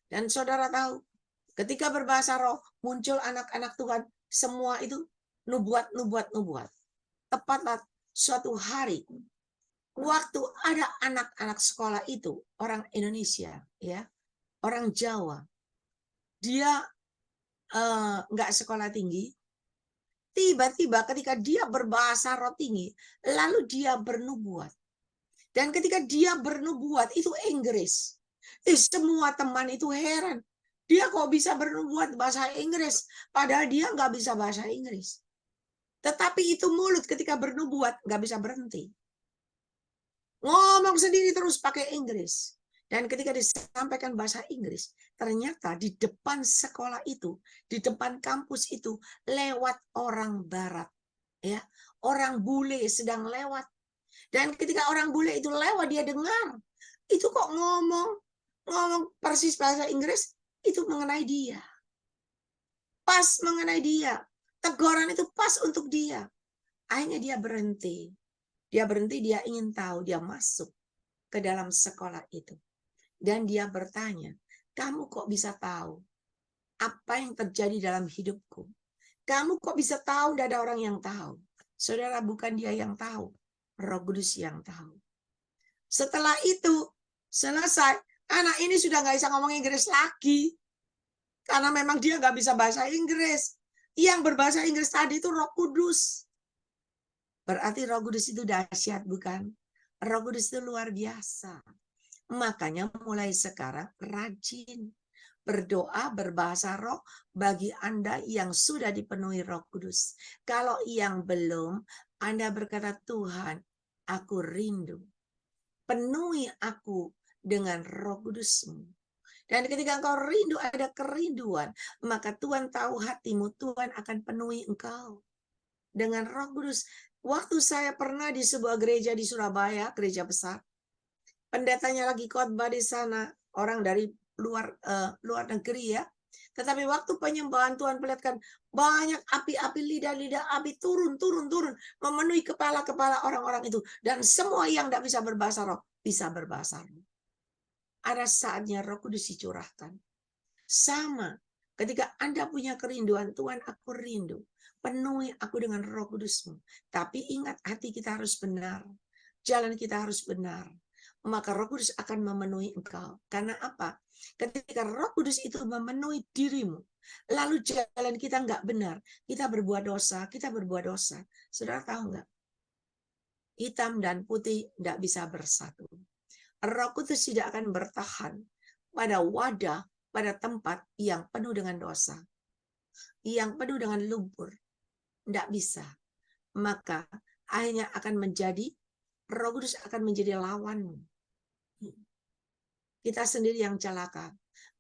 Dan saudara tahu, ketika berbahasa roh, muncul anak-anak Tuhan. Semua itu nubuat. Tepatlah suatu hari, waktu ada anak-anak sekolah itu, orang Indonesia, ya, orang Jawa, dia nggak sekolah tinggi, tiba-tiba ketika dia berbahasa roh tinggi, lalu dia bernubuat. Dan ketika dia bernubuat, itu Inggris. Semua teman itu heran. Dia kok bisa bernubuat bahasa Inggris, padahal dia nggak bisa bahasa Inggris. Tetapi itu mulut ketika bernubuat, nggak bisa berhenti. Ngomong sendiri terus pakai Inggris. Dan ketika disampaikan bahasa Inggris, ternyata di depan sekolah itu, di depan kampus itu, lewat orang barat. Ya, orang bule sedang lewat. Dan ketika orang bule itu lewat, dia dengar. Itu kok ngomong persis bahasa Inggris, itu mengenai dia. Pas mengenai dia. Teguran itu pas untuk dia. Akhirnya dia berhenti. Dia ingin tahu, dia masuk ke dalam sekolah itu. Dan dia bertanya, kamu kok bisa tahu apa yang terjadi dalam hidupku? Kamu kok bisa tahu? Tidak ada orang yang tahu. Saudara, bukan dia yang tahu. Roh Kudus yang tahu. Setelah itu, selesai. Anak ini sudah nggak bisa ngomong Inggris lagi. Karena memang dia nggak bisa bahasa Inggris. Yang berbahasa Inggris tadi itu Roh Kudus. Berarti Roh Kudus itu dahsyat, bukan? Roh Kudus itu luar biasa. Makanya mulai sekarang rajin berdoa berbahasa roh bagi Anda yang sudah dipenuhi Roh Kudus. Kalau yang belum, Anda berkata, Tuhan, aku rindu. Penuhi aku dengan Roh Kudus-Mu. Dan ketika engkau rindu, ada kerinduan, maka Tuhan tahu hatimu, Tuhan akan penuhi engkau dengan Roh Kudus. Waktu saya pernah di sebuah gereja di Surabaya, gereja besar, pendetanya lagi khotbah di sana, orang dari luar negeri ya. Tetapi waktu penyembahan Tuhan perlihatkan banyak api-api, lidah-lidah api turun memenuhi kepala-kepala orang-orang itu, dan semua yang tidak bisa berbahasa roh bisa berbahasa roh. Ada saatnya Roh Kudus dicurahkan. Sama ketika Anda punya kerinduan, Tuhan aku rindu, penuhi aku dengan Roh Kudus-Mu. Tapi ingat, hati kita harus benar, jalan kita harus benar. Maka Roh Kudus akan memenuhi engkau. Karena apa? Ketika Roh Kudus itu memenuhi dirimu, lalu jalan kita nggak benar, kita berbuat dosa. Saudara tahu nggak? Hitam dan putih nggak bisa bersatu. Roh Kudus tidak akan bertahan pada wadah, pada tempat yang penuh dengan dosa, yang penuh dengan lumpur. Nggak bisa. Maka akhirnya akan menjadi, Roh Kudus akan menjadi lawanmu. Kita sendiri yang celaka,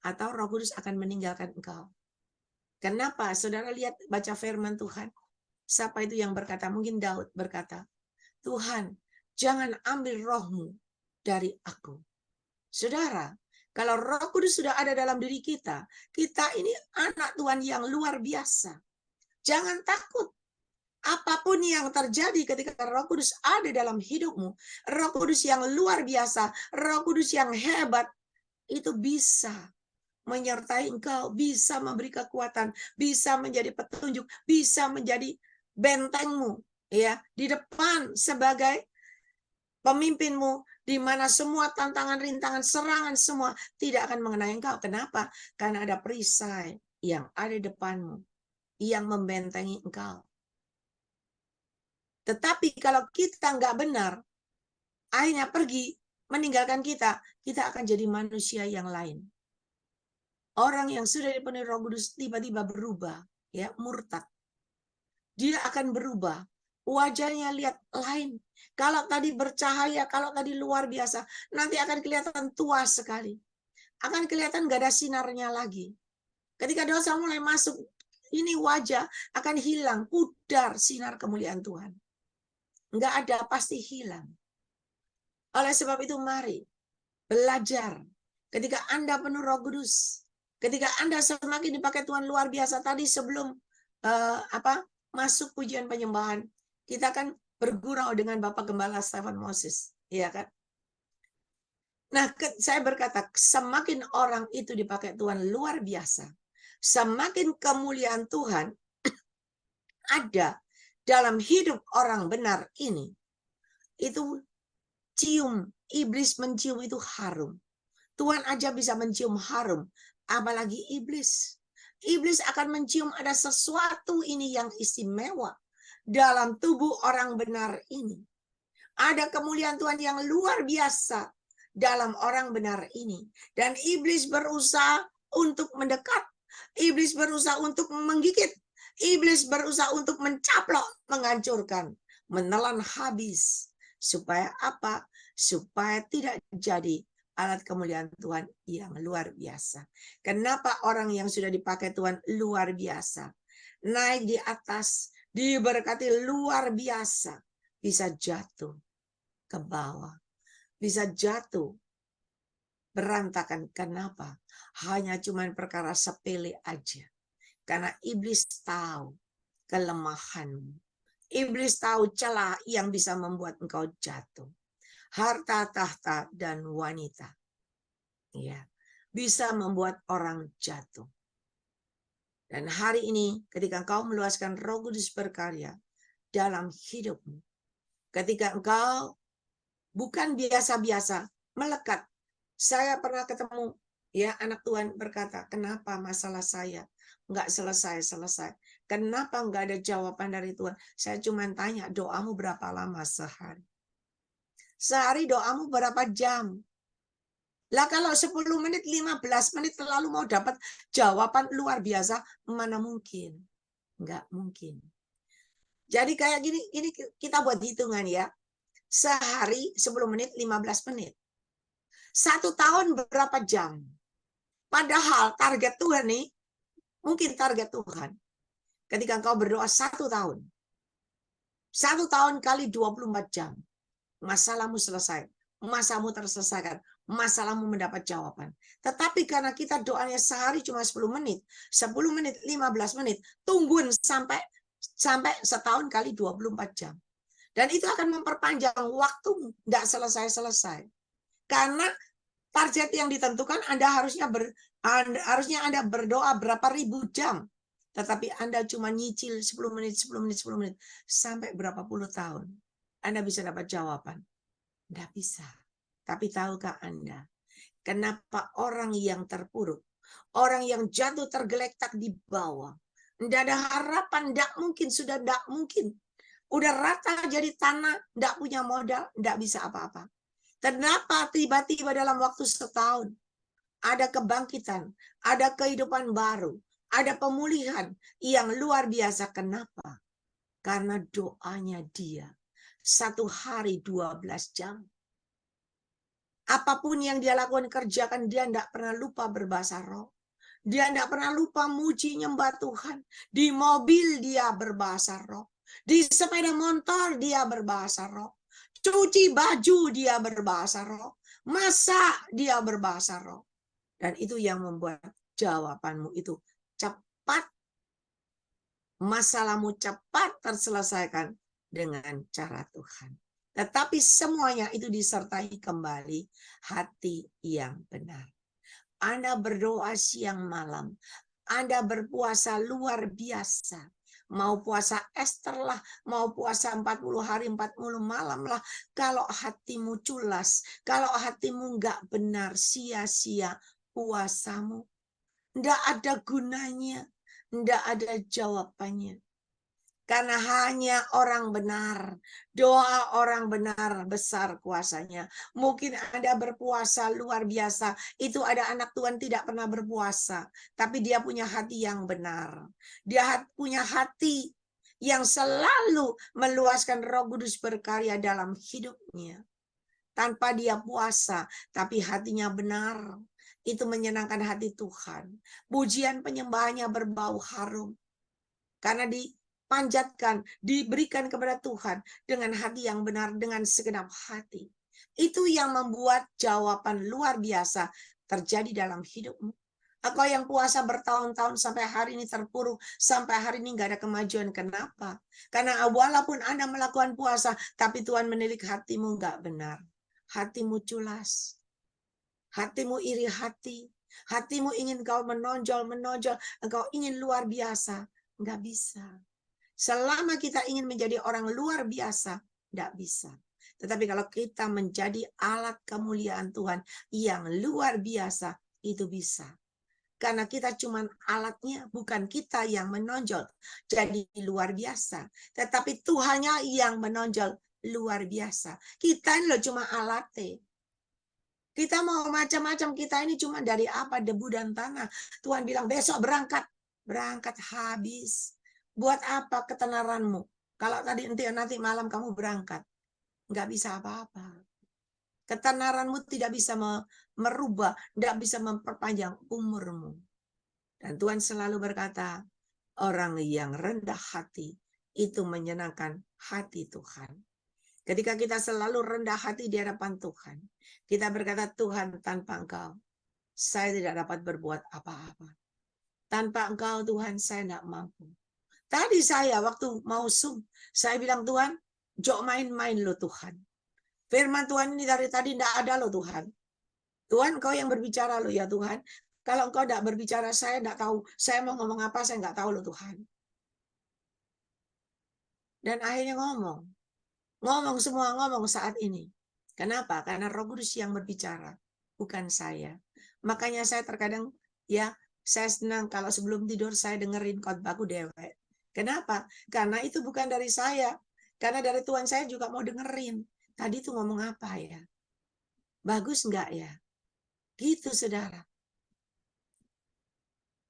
atau Roh Kudus akan meninggalkan engkau. Kenapa? Saudara lihat, baca firman Tuhan. Siapa itu yang berkata? Mungkin Daud berkata, Tuhan, jangan ambil roh-Mu dari aku. Saudara, kalau Roh Kudus sudah ada dalam diri kita, kita ini anak Tuhan yang luar biasa. Jangan takut. Apapun yang terjadi ketika Roh Kudus ada dalam hidupmu, Roh Kudus yang luar biasa, Roh Kudus yang hebat, itu bisa menyertai engkau, bisa memberi kekuatan, bisa menjadi petunjuk, bisa menjadi bentengmu, ya, di depan sebagai pemimpinmu, di mana semua tantangan, rintangan, serangan semua tidak akan mengenai engkau. Kenapa? Karena ada perisai yang ada di depanmu, yang membentengi engkau. Tetapi kalau kita nggak benar, akhirnya pergi, meninggalkan kita, kita akan jadi manusia yang lain. Orang yang sudah dipenuhi Roh Kudus tiba-tiba berubah, ya, murtad. Dia akan berubah, wajahnya lihat lain. Kalau tadi bercahaya, kalau tadi luar biasa, nanti akan kelihatan tua sekali. Akan kelihatan nggak ada sinarnya lagi. Ketika dosa mulai masuk, ini wajah akan hilang, pudar sinar kemuliaan Tuhan. Nggak ada, pasti hilang. Oleh sebab itu mari belajar ketika Anda penuh Roh Kudus, ketika Anda semakin dipakai Tuhan luar biasa tadi sebelum masuk pujian penyembahan, kita kan bergurau dengan Bapak Gembala Stephen Moses, iya kan? Nah, saya berkata, semakin orang itu dipakai Tuhan luar biasa, semakin kemuliaan Tuhan ada dalam hidup orang benar ini. Itu cium, iblis mencium itu harum. Tuhan aja bisa mencium harum, apalagi iblis. Iblis akan mencium ada sesuatu ini yang istimewa dalam tubuh orang benar ini. Ada kemuliaan Tuhan yang luar biasa dalam orang benar ini. Dan iblis berusaha untuk mendekat. Iblis berusaha untuk menggigit. Iblis berusaha untuk mencaplok, menghancurkan, menelan habis. Supaya apa? Supaya tidak jadi alat kemuliaan Tuhan yang luar biasa. Kenapa orang yang sudah dipakai Tuhan luar biasa, naik di atas, diberkati luar biasa, bisa jatuh ke bawah, bisa jatuh berantakan. Kenapa? Hanya cuman perkara sepele aja. Karena iblis tahu kelemahanmu. Iblis tahu celah yang bisa membuat engkau jatuh. Harta, tahta, dan wanita, ya, bisa membuat orang jatuh. Dan hari ini ketika engkau meluaskan Roh Kudus berkarya dalam hidupmu, ketika engkau bukan biasa-biasa melekat. Saya pernah ketemu ya anak Tuhan berkata, kenapa masalah saya nggak selesai-selesai? Kenapa nggak ada jawaban dari Tuhan? Saya cuma tanya, doamu berapa lama sehari? Sehari doamu berapa jam? Lah kalau 10 menit, 15 menit lalu mau dapat jawaban luar biasa, mana mungkin? Nggak mungkin. Jadi kayak gini kita buat hitungan ya. Sehari 10 menit, 15 menit. 1 tahun berapa jam? Padahal target Tuhan nih, mungkin target Tuhan. Ketika engkau berdoa 1 tahun. 1 tahun kali 24 jam. Masalahmu selesai, masalahmu terselesaikan, masalahmu mendapat jawaban. Tetapi karena kita doanya sehari cuma 10 menit, 10 menit, 15 menit, tungguin sampai setahun kali 24 jam. Dan itu akan memperpanjang waktu, tidak selesai-selesai. Karena target yang ditentukan Anda harusnya Anda berdoa berapa ribu jam. Tetapi Anda cuma nyicil 10 menit, 10 menit, 10 menit. Sampai berapa puluh tahun. Anda bisa dapat jawaban? Tidak bisa. Tapi tahukah Anda, kenapa orang yang terpuruk, orang yang jatuh tergeletak di bawah, tidak ada harapan, tidak mungkin, sudah tidak mungkin. Udah rata jadi tanah, tidak punya modal, tidak bisa apa-apa. Kenapa tiba-tiba dalam waktu setahun, ada kebangkitan, ada kehidupan baru, ada pemulihan yang luar biasa. Kenapa? Karena doanya dia. 1 hari 12 jam. Apapun yang dia lakukan, kerjakan, dia tidak pernah lupa berbahasa roh. Dia tidak pernah lupa muji nyembah Tuhan. Di mobil dia berbahasa roh. Di sepeda motor dia berbahasa roh. Cuci baju dia berbahasa roh. Masak dia berbahasa roh. Dan itu yang membuat jawabanmu itu cepat. Masalahmu cepat terselesaikan dengan cara Tuhan. Tetapi semuanya itu disertai kembali hati yang benar. Anda berdoa siang malam. Anda berpuasa luar biasa. Mau puasa Ester lah, mau puasa 40 hari 40 malam lah. Kalau hatimu culas, kalau hatimu nggak benar, sia-sia puasamu. Nggak ada gunanya, nggak ada jawabannya. Karena hanya orang benar, doa orang benar besar kuasanya. Mungkin Anda berpuasa luar biasa, itu ada anak Tuhan tidak pernah berpuasa, tapi dia punya hati yang benar. Dia punya hati yang selalu meluaskan Roh Kudus berkarya dalam hidupnya. Tanpa dia puasa, tapi hatinya benar. Itu menyenangkan hati Tuhan. Pujian penyembahannya berbau harum. Karena dipanjatkan, diberikan kepada Tuhan dengan hati yang benar, dengan segenap hati. Itu yang membuat jawaban luar biasa terjadi dalam hidupmu? Engkau yang puasa bertahun-tahun sampai hari ini terpuruk, sampai hari ini nggak ada kemajuan. Kenapa? Karena walaupun Anda melakukan puasa, tapi Tuhan menilik hatimu nggak benar. Hatimu culas, hatimu iri hati, hatimu ingin kau menonjol, engkau ingin luar biasa. Nggak bisa. Selama kita ingin menjadi orang luar biasa, nggak bisa. Tetapi kalau kita menjadi alat kemuliaan Tuhan yang luar biasa, itu bisa. Karena kita cuma alatnya, bukan kita yang menonjol jadi luar biasa. Tetapi Tuhannya yang menonjol luar biasa. Kita ini loh cuma alatnya. Kita mau macam-macam, kita ini cuma dari apa? Debu dan tanah. Tuhan bilang besok berangkat. Berangkat habis. Buat apa ketenaranmu? Kalau nanti malam kamu berangkat. Nggak bisa apa-apa. Ketenaranmu tidak bisa merubah, tidak bisa memperpanjang umurmu. Dan Tuhan selalu berkata, orang yang rendah hati itu menyenangkan hati Tuhan. Ketika kita selalu rendah hati di hadapan Tuhan, kita berkata, Tuhan, tanpa Engkau, saya tidak dapat berbuat apa-apa. Tanpa Engkau, Tuhan, saya tidak mampu. Tadi saya waktu mau Zoom, saya bilang, Tuhan, jok main-main lo Tuhan. Firman Tuhan ini dari tadi tidak ada loh Tuhan. Tuhan, Engkau yang berbicara loh ya Tuhan. Kalau Engkau tidak berbicara, saya tidak tahu. Saya mau ngomong apa, saya nggak tahu loh Tuhan. Dan akhirnya ngomong semua ngomong saat ini. Kenapa? Karena Roh Kudus yang berbicara, bukan saya. Makanya saya terkadang ya, saya senang kalau sebelum tidur saya dengerin khotbahku dewek. Kenapa? Karena itu bukan dari saya. Karena dari Tuhan saya juga mau dengerin. Tadi tuh ngomong apa ya? Bagus enggak ya? Gitu saudara.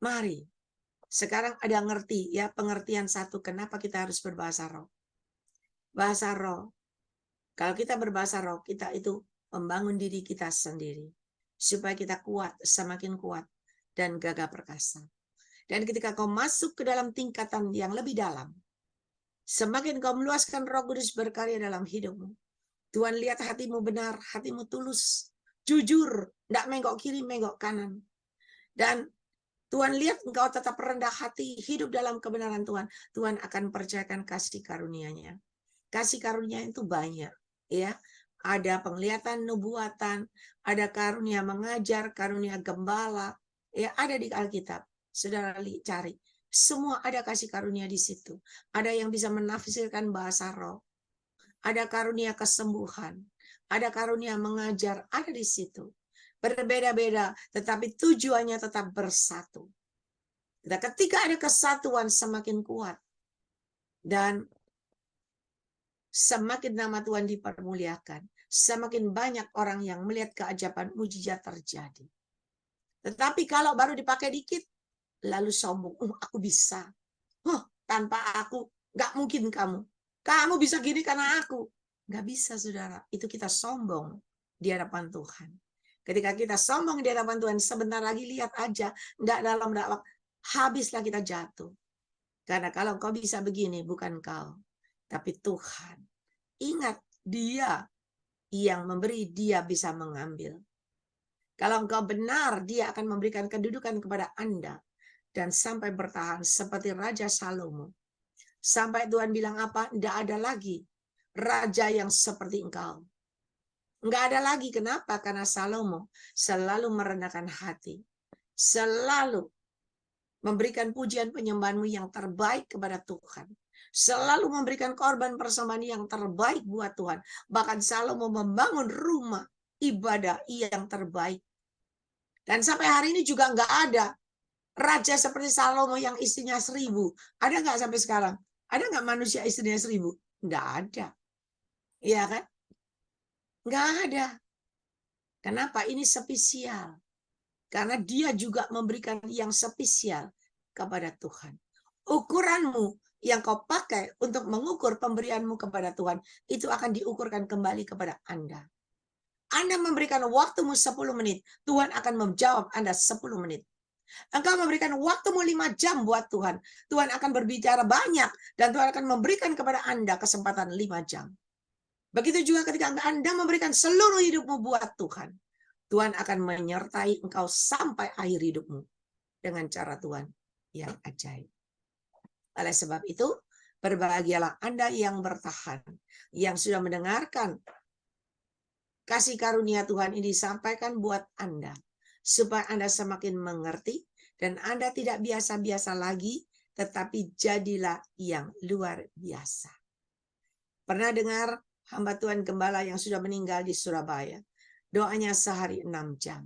Mari. Sekarang ada ngerti ya pengertian satu kenapa kita harus berbahasa roh. Bahasa roh. Kalau kita berbahasa roh, kita itu membangun diri kita sendiri. Supaya kita kuat, semakin kuat. Dan gagah perkasa. Dan ketika kau masuk ke dalam tingkatan yang lebih dalam, semakin kau meluaskan Roh Kudus berkarya dalam hidupmu. Tuhan lihat hatimu benar, hatimu tulus, jujur, tidak menggok kiri, menggok kanan. Dan Tuhan lihat engkau tetap rendah hati, hidup dalam kebenaran Tuhan. Tuhan akan percayakan kasih karunia-Nya. Kasih karunia itu banyak, ya. Ada penglihatan nubuatan, ada karunia mengajar, karunia gembala, ya ada di Alkitab. Saudara cari, semua ada kasih karunia di situ. Ada yang bisa menafsirkan bahasa roh. Ada karunia kesembuhan, ada karunia mengajar, ada di situ. Berbeda-beda, tetapi tujuannya tetap bersatu. Ketika ada kesatuan semakin kuat, dan semakin nama Tuhan dipermuliakan, semakin banyak orang yang melihat keajaiban mujizat terjadi. Tetapi kalau baru dipakai dikit, lalu sombong, aku bisa. Tanpa aku, nggak mungkin kamu. Kamu bisa gini karena aku. Nggak bisa, saudara. Itu kita sombong di hadapan Tuhan. Ketika kita sombong di hadapan Tuhan, sebentar lagi lihat aja, nggak dalam dakwah, habislah kita jatuh. Karena kalau kau bisa begini, bukan kau, tapi Tuhan. Ingat, Dia yang memberi, Dia bisa mengambil. Kalau engkau benar, Dia akan memberikan kedudukan kepada Anda. Dan sampai bertahan seperti Raja Salomo. Sampai Tuhan bilang apa? Tidak ada lagi raja yang seperti engkau. Enggak ada lagi. Kenapa? Karena Salomo selalu merendahkan hati. Selalu memberikan pujian penyembahanmu yang terbaik kepada Tuhan. Selalu memberikan korban persembahan yang terbaik buat Tuhan. Bahkan Salomo membangun rumah ibadah yang terbaik. Dan sampai hari ini juga enggak ada raja seperti Salomo yang istrinya 1000. Ada enggak sampai sekarang? Ada nggak manusia istrinya 1000? Nggak ada. Iya kan? Nggak ada. Kenapa? Ini spesial. Karena dia juga memberikan yang spesial kepada Tuhan. Ukuranmu yang kau pakai untuk mengukur pemberianmu kepada Tuhan, itu akan diukurkan kembali kepada Anda. Anda memberikan waktumu 10 menit, Tuhan akan menjawab Anda 10 menit. Engkau memberikan waktumu 5 jam buat Tuhan. Tuhan akan berbicara banyak. Dan Tuhan akan memberikan kepada Anda kesempatan 5 jam. Begitu juga ketika Anda memberikan seluruh hidupmu buat Tuhan. Tuhan akan menyertai engkau sampai akhir hidupmu dengan cara Tuhan yang ajaib. Oleh sebab itu, berbahagialah Anda yang bertahan, yang sudah mendengarkan kasih karunia Tuhan ini disampaikan buat Anda, supaya Anda semakin mengerti, dan Anda tidak biasa-biasa lagi, tetapi jadilah yang luar biasa. Pernah dengar hamba Tuhan Gembala yang sudah meninggal di Surabaya? Doanya sehari 6 jam.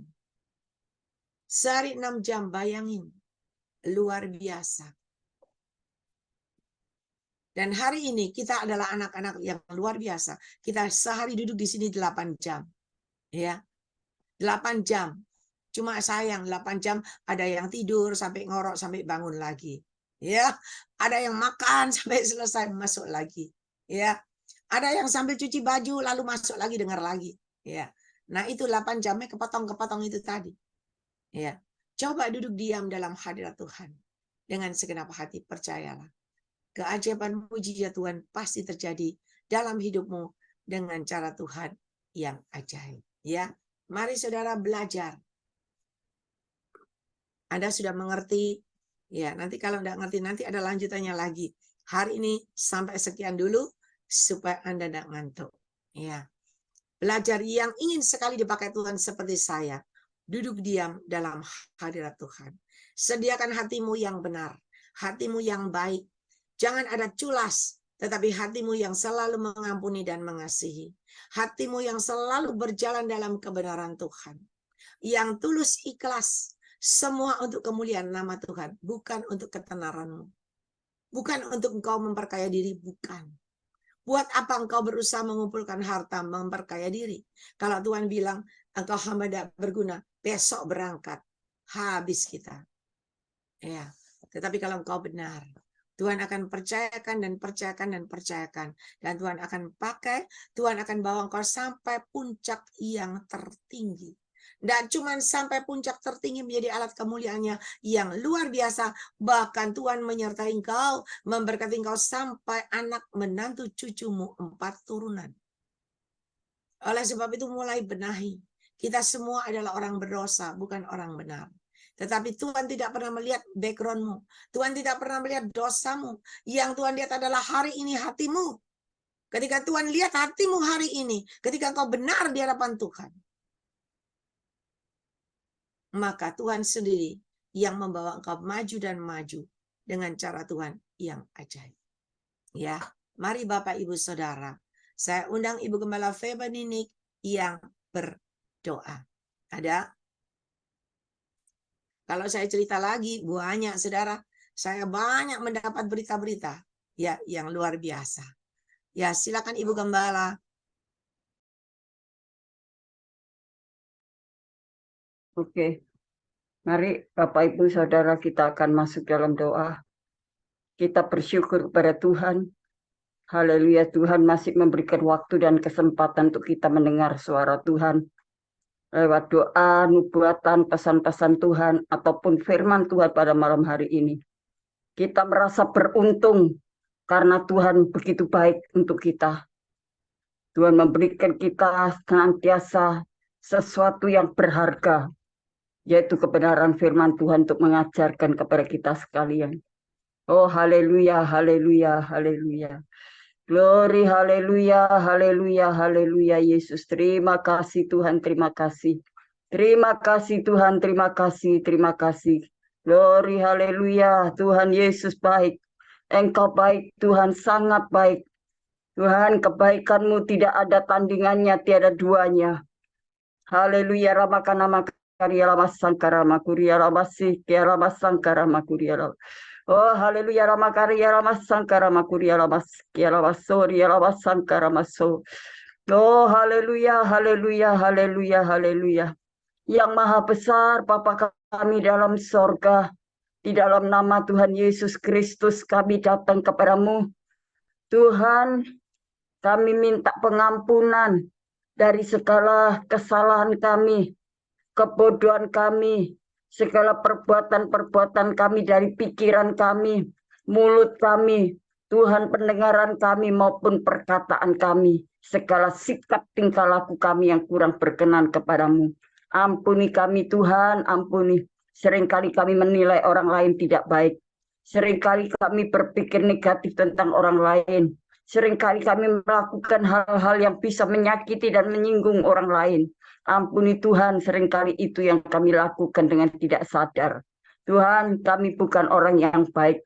Sehari 6 jam, bayangin. Luar biasa. Dan hari ini kita adalah anak-anak yang luar biasa. Kita sehari duduk di sini 8 jam. Ya. 8 jam. Cuma sayang 8 jam ada yang tidur sampai ngorok sampai bangun lagi. Ya. Ada yang makan sampai selesai masuk lagi. Ya. Ada yang sambil cuci baju lalu masuk lagi dengar lagi. Ya. Nah, itu 8 jamnya kepotong-kepotong itu tadi. Ya. Coba duduk diam dalam hadirat Tuhan. Dengan segenap hati, percayalah. Keajaiban mujizat Tuhan pasti terjadi dalam hidupmu dengan cara Tuhan yang ajaib. Ya, mari saudara belajar. Anda sudah mengerti? Ya, nanti kalau tidak ngerti nanti ada lanjutannya lagi. Hari ini sampai sekian dulu supaya Anda tidak ngantuk. Ya, belajar yang ingin sekali dipakai Tuhan seperti saya. Duduk diam dalam hadirat Tuhan. Sediakan hatimu yang benar, hatimu yang baik. Jangan ada culas, tetapi hatimu yang selalu mengampuni dan mengasihi. Hatimu yang selalu berjalan dalam kebenaran Tuhan. Yang tulus ikhlas, semua untuk kemuliaan nama Tuhan, bukan untuk ketenaranmu. Bukan untuk engkau memperkaya diri, bukan. Buat apa engkau berusaha mengumpulkan harta, memperkaya diri? Kalau Tuhan bilang, engkau hamba tidak berguna, besok berangkat. Habis kita. Ya, tetapi kalau engkau benar, Tuhan akan percayakan dan percayakan dan percayakan. Dan Tuhan akan pakai, Tuhan akan bawa engkau sampai puncak yang tertinggi. Dan cuma sampai puncak tertinggi menjadi alat kemuliaannya yang luar biasa. Bahkan Tuhan menyertai engkau, memberkati engkau sampai anak menantu cucumu 4 turunan. Oleh sebab itu mulai benahi. Kita semua adalah orang berdosa, bukan orang benar. Tetapi Tuhan tidak pernah melihat backgroundmu. Tuhan tidak pernah melihat dosamu. Yang Tuhan lihat adalah hari ini hatimu. Ketika Tuhan lihat hatimu hari ini, ketika engkau benar di hadapan Tuhan, maka Tuhan sendiri yang membawa engkau maju dan maju dengan cara Tuhan yang ajaib. Ya, mari Bapak Ibu Saudara, saya undang Ibu Gembala Feba Ninik yang berdoa. Ada? Kalau saya cerita lagi, banyak saudara, saya banyak mendapat berita-berita ya yang luar biasa. Ya, silakan Ibu Gembala. Oke, mari Bapak Ibu Saudara kita akan masuk dalam doa. Kita bersyukur kepada Tuhan. Haleluya, Tuhan masih memberikan waktu dan kesempatan untuk kita mendengar suara Tuhan. Lewat doa, nubuatan, pesan-pesan Tuhan, ataupun firman Tuhan pada malam hari ini. Kita merasa beruntung karena Tuhan begitu baik untuk kita. Tuhan memberikan kita senantiasa sesuatu yang berharga, yaitu kebenaran firman Tuhan untuk mengajarkan kepada kita sekalian. Oh, haleluya, haleluya, haleluya. Glory, haleluya, haleluya, haleluya, Yesus. Terima kasih Tuhan, terima kasih. Terima kasih Tuhan, terima kasih, terima kasih. Glory, haleluya, Tuhan Yesus baik. Engkau baik, Tuhan sangat baik. Tuhan, kebaikan-Mu tidak ada tandingannya, tiada duanya. Haleluya, ramakana makaria ramasangkara makuria ramasi, kia ramasangkara makuria ramas. Oh, haleluya, ramakaria ramasangkara makuria ramas, kia ramasoria ramasangkara maso. Oh, haleluya, haleluya, haleluya, haleluya. Yang maha besar Bapa kami dalam sorga, di dalam nama Tuhan Yesus Kristus kami datang kepadamu. Tuhan, kami minta pengampunan dari segala kesalahan kami, kebodohan kami, segala perbuatan-perbuatan kami dari pikiran kami, mulut kami, Tuhan pendengaran kami maupun perkataan kami, segala sikap tingkah laku kami yang kurang berkenan kepadamu. Ampuni kami Tuhan, ampuni. Seringkali kami menilai orang lain tidak baik. Seringkali kami berpikir negatif tentang orang lain. Seringkali kami melakukan hal-hal yang bisa menyakiti dan menyinggung orang lain. Ampuni Tuhan, seringkali itu yang kami lakukan dengan tidak sadar. Tuhan, kami bukan orang yang baik.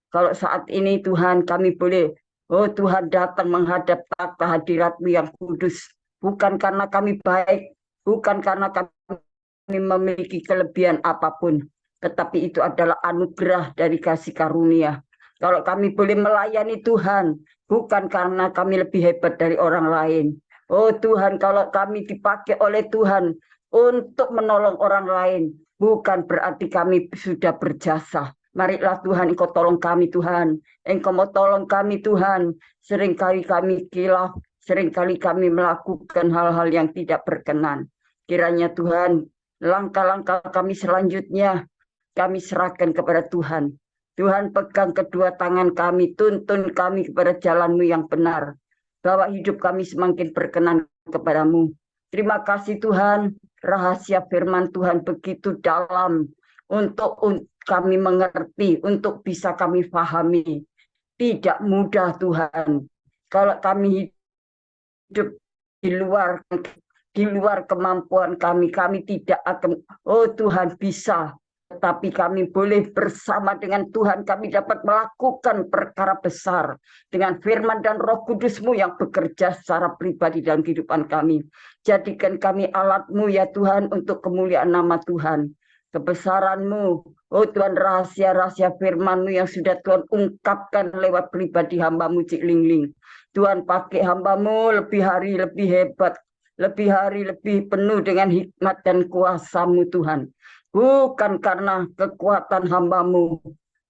Kalau saat ini Tuhan kami boleh, oh Tuhan datang menghadap takhta hadirat-Mu yang kudus. Bukan karena kami baik, bukan karena kami memiliki kelebihan apapun, tetapi itu adalah anugerah dari kasih karunia. Kalau kami boleh melayani Tuhan, bukan karena kami lebih hebat dari orang lain. Oh Tuhan, kalau kami dipakai oleh Tuhan untuk menolong orang lain, bukan berarti kami sudah berjasa. Marilah Tuhan, Engkau tolong kami Tuhan. Engkau mau tolong kami Tuhan. Seringkali kami kilaf, seringkali kami melakukan hal-hal yang tidak berkenan. Kiranya Tuhan, langkah-langkah kami selanjutnya, kami serahkan kepada Tuhan. Tuhan pegang kedua tangan kami, tuntun kami kepada jalan-Mu yang benar. Bahwa hidup kami semakin berkenan kepadamu. Terima kasih Tuhan, rahasia firman Tuhan begitu dalam untuk kami mengerti, untuk bisa kami pahami. Tidak mudah Tuhan. Kalau kami hidup di luar kemampuan kami tidak akan, oh Tuhan bisa. Tetapi kami boleh bersama dengan Tuhan, kami dapat melakukan perkara besar dengan firman dan Roh Kudus-Mu yang bekerja secara pribadi dalam kehidupan kami. Jadikan kami alat-Mu ya Tuhan untuk kemuliaan nama Tuhan. Kebesaran-Mu, oh Tuhan, rahasia-rahasia firman-Mu yang sudah Tuhan ungkapkan lewat pribadi hamba-Mu Cik Lingling. Tuhan pakai hamba-Mu lebih hari lebih hebat, lebih hari lebih penuh dengan hikmat dan kuasa-Mu Tuhan. Bukan karena kekuatan hamba-Mu,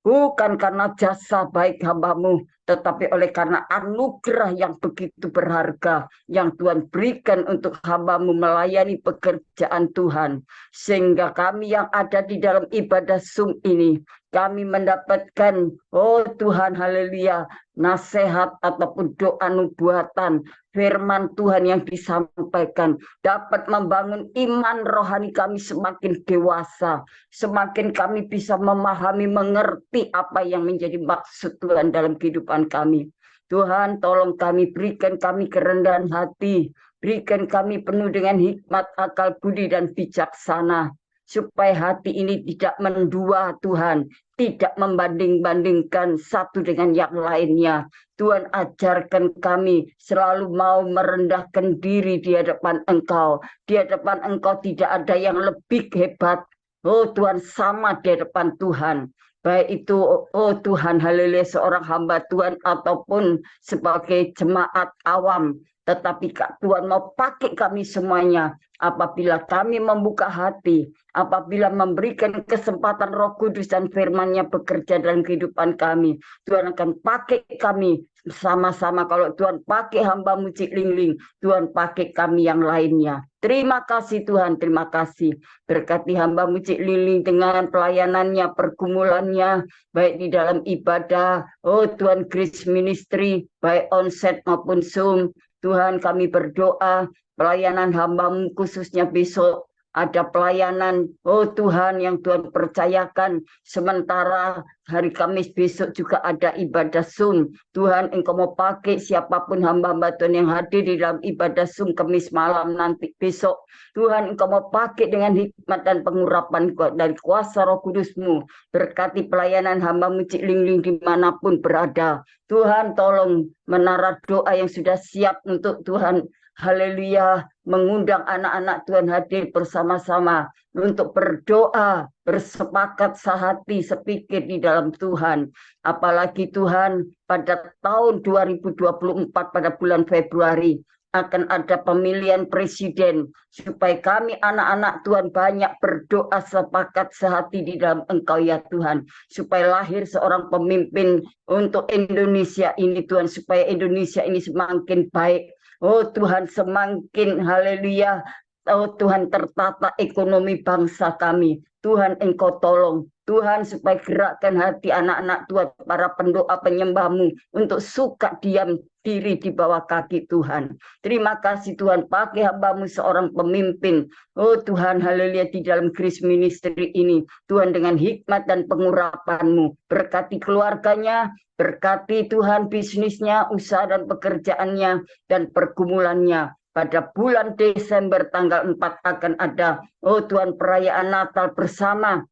bukan karena jasa baik hamba-Mu, tetapi oleh karena anugerah yang begitu berharga yang Tuhan berikan untuk hamba-Mu melayani pekerjaan Tuhan. Sehingga kami yang ada di dalam ibadah Zoom ini, kami mendapatkan, oh Tuhan, haleluya, nasihat ataupun doa nubuatan, firman Tuhan yang disampaikan, dapat membangun iman rohani kami semakin dewasa, semakin kami bisa memahami, mengerti apa yang menjadi maksud Tuhan dalam kehidupan kami. Tuhan, tolong kami, berikan kami kerendahan hati, berikan kami penuh dengan hikmat, akal budi, dan bijaksana, supaya hati ini tidak mendua Tuhan, tidak membanding-bandingkan satu dengan yang lainnya. Tuhan, ajarkan kami selalu mau merendahkan diri di hadapan Engkau. Di hadapan Engkau tidak ada yang lebih hebat. Oh Tuhan, sama di hadapan Tuhan. Baik itu, oh Tuhan, haleluya, seorang hamba Tuhan ataupun sebagai jemaat awam. Tetapi Tuhan mau pakai kami semuanya apabila kami membuka hati, apabila memberikan kesempatan Roh Kudus dan firman-Nya bekerja dalam kehidupan kami. Tuhan akan pakai kami sama-sama. Kalau Tuhan pakai hamba-Mu Cik Lingling, Tuhan pakai kami yang lainnya. Terima kasih Tuhan, terima kasih. Berkati hamba-Mu Cik Lingling dengan pelayanannya, pergumulannya, baik di dalam ibadah, oh Tuhan, Grace Ministry, baik onsite maupun Zoom. Tuhan, kami berdoa pelayanan hamba-Mu khususnya besok ada pelayanan, oh Tuhan, yang Tuhan percayakan. Sementara hari Kamis besok juga ada ibadah Zoom. Tuhan, Engkau mau pakai siapapun hamba-hamba Tuhan yang hadir di dalam ibadah Zoom Kamis malam nanti besok. Tuhan, Engkau mau pakai dengan hikmat dan pengurapan dari kuasa Roh Kudus-Mu. Berkati pelayanan hamba-Mu Cik Lingling dimanapun berada. Tuhan, tolong menara doa yang sudah siap untuk Tuhan, haleluya, mengundang anak-anak Tuhan hadir bersama-sama untuk berdoa, bersepakat sehati, sepikir di dalam Tuhan. Apalagi Tuhan, pada tahun 2024 pada bulan Februari akan ada pemilihan presiden, supaya kami anak-anak Tuhan banyak berdoa sepakat sehati di dalam Engkau ya Tuhan, supaya lahir seorang pemimpin untuk Indonesia ini Tuhan, supaya Indonesia ini semakin baik. Oh Tuhan, semakin haleluya Oh Tuhan, tertata ekonomi bangsa kami. Tuhan, Engkau tolong. Tuhan, supaya gerakkan hati anak-anak Tuhan, para pendoa penyembah-Mu, untuk suka diam diri di bawah kaki Tuhan. Terima kasih Tuhan, pakai hamba-Mu seorang pemimpin. Oh Tuhan, haleluya, di dalam Grace Ministry ini. Tuhan, dengan hikmat dan pengurapan-Mu, berkati keluarganya, berkati Tuhan bisnisnya, usaha dan pekerjaannya, dan pergumulannya. Pada bulan Desember tanggal 4 akan ada, oh Tuhan, perayaan Natal bersama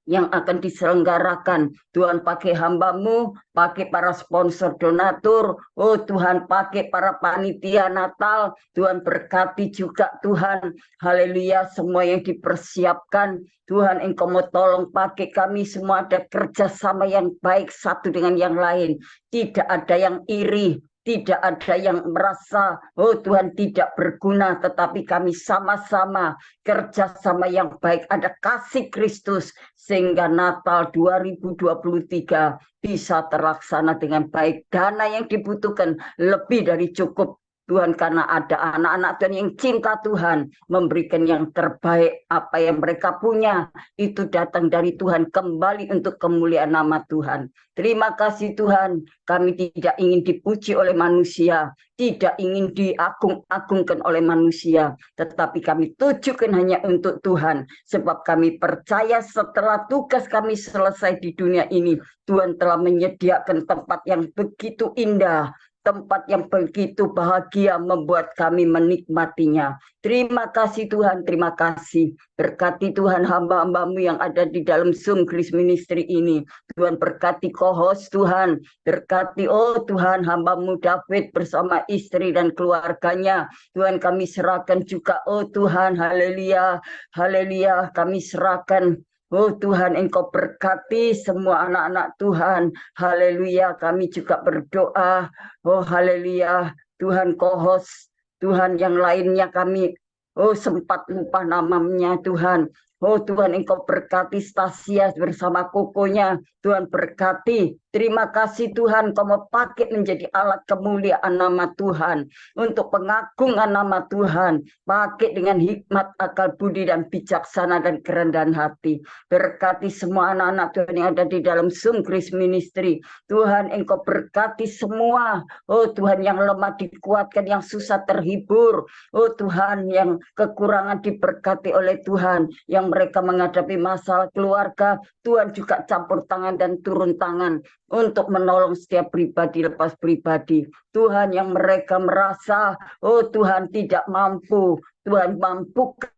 yang akan diselenggarakan. Tuhan, pakai hamba-Mu, pakai para sponsor donatur, oh Tuhan, pakai para panitia Natal, Tuhan berkati juga Tuhan, haleluya, semua yang dipersiapkan. Tuhan, Engkau mau tolong pakai kami semua, ada kerjasama yang baik satu dengan yang lain, tidak ada yang iri, tidak ada yang merasa, oh Tuhan, tidak berguna, tetapi kami sama-sama kerjasama yang baik, ada kasih Kristus, sehingga Natal 2023 bisa terlaksana dengan baik. Dana yang dibutuhkan lebih dari cukup, Tuhan, karena ada anak-anak Tuhan yang cinta Tuhan, memberikan yang terbaik, apa yang mereka punya, itu datang dari Tuhan, kembali untuk kemuliaan nama Tuhan. Terima kasih Tuhan, kami tidak ingin dipuji oleh manusia, tidak ingin diagung-agungkan oleh manusia, tetapi kami tujukan hanya untuk Tuhan, sebab kami percaya setelah tugas kami selesai di dunia ini, Tuhan telah menyediakan tempat yang begitu indah, tempat yang begitu bahagia, membuat kami menikmatinya. Terima kasih Tuhan, terima kasih. Berkati Tuhan hamba-hamba-Mu yang ada di dalam Zoom Grace Ministry ini. Tuhan berkati co-host Tuhan. Berkati, oh Tuhan, hamba-Mu David bersama istri dan keluarganya. Tuhan, kami serahkan juga, oh Tuhan, haleluya, haleluya, kami serahkan. Oh Tuhan, Engkau berkati semua anak-anak Tuhan. Haleluya, kami juga berdoa. Oh haleluya, Tuhan co-host, Tuhan yang lainnya kami, oh sempat lupa namanya Tuhan. Oh Tuhan, Engkau berkati Stasia bersama kokonya. Tuhan berkati. Terima kasih Tuhan, Kau mau pakai menjadi alat kemuliaan nama Tuhan. Untuk pengagungan nama Tuhan. Pakai dengan hikmat, akal budi, dan bijaksana, dan kerendahan hati. Berkati semua anak-anak Tuhan yang ada di dalam Zoom Grace Ministry. Tuhan, Engkau berkati semua. Oh Tuhan, yang lemah dikuatkan, yang susah terhibur. Oh Tuhan, yang kekurangan diberkati oleh Tuhan. Yang mereka menghadapi masalah keluarga, Tuhan juga campur tangan dan turun tangan untuk menolong setiap pribadi lepas pribadi. Tuhan, yang mereka merasa, oh Tuhan tidak mampu, Tuhan mampukan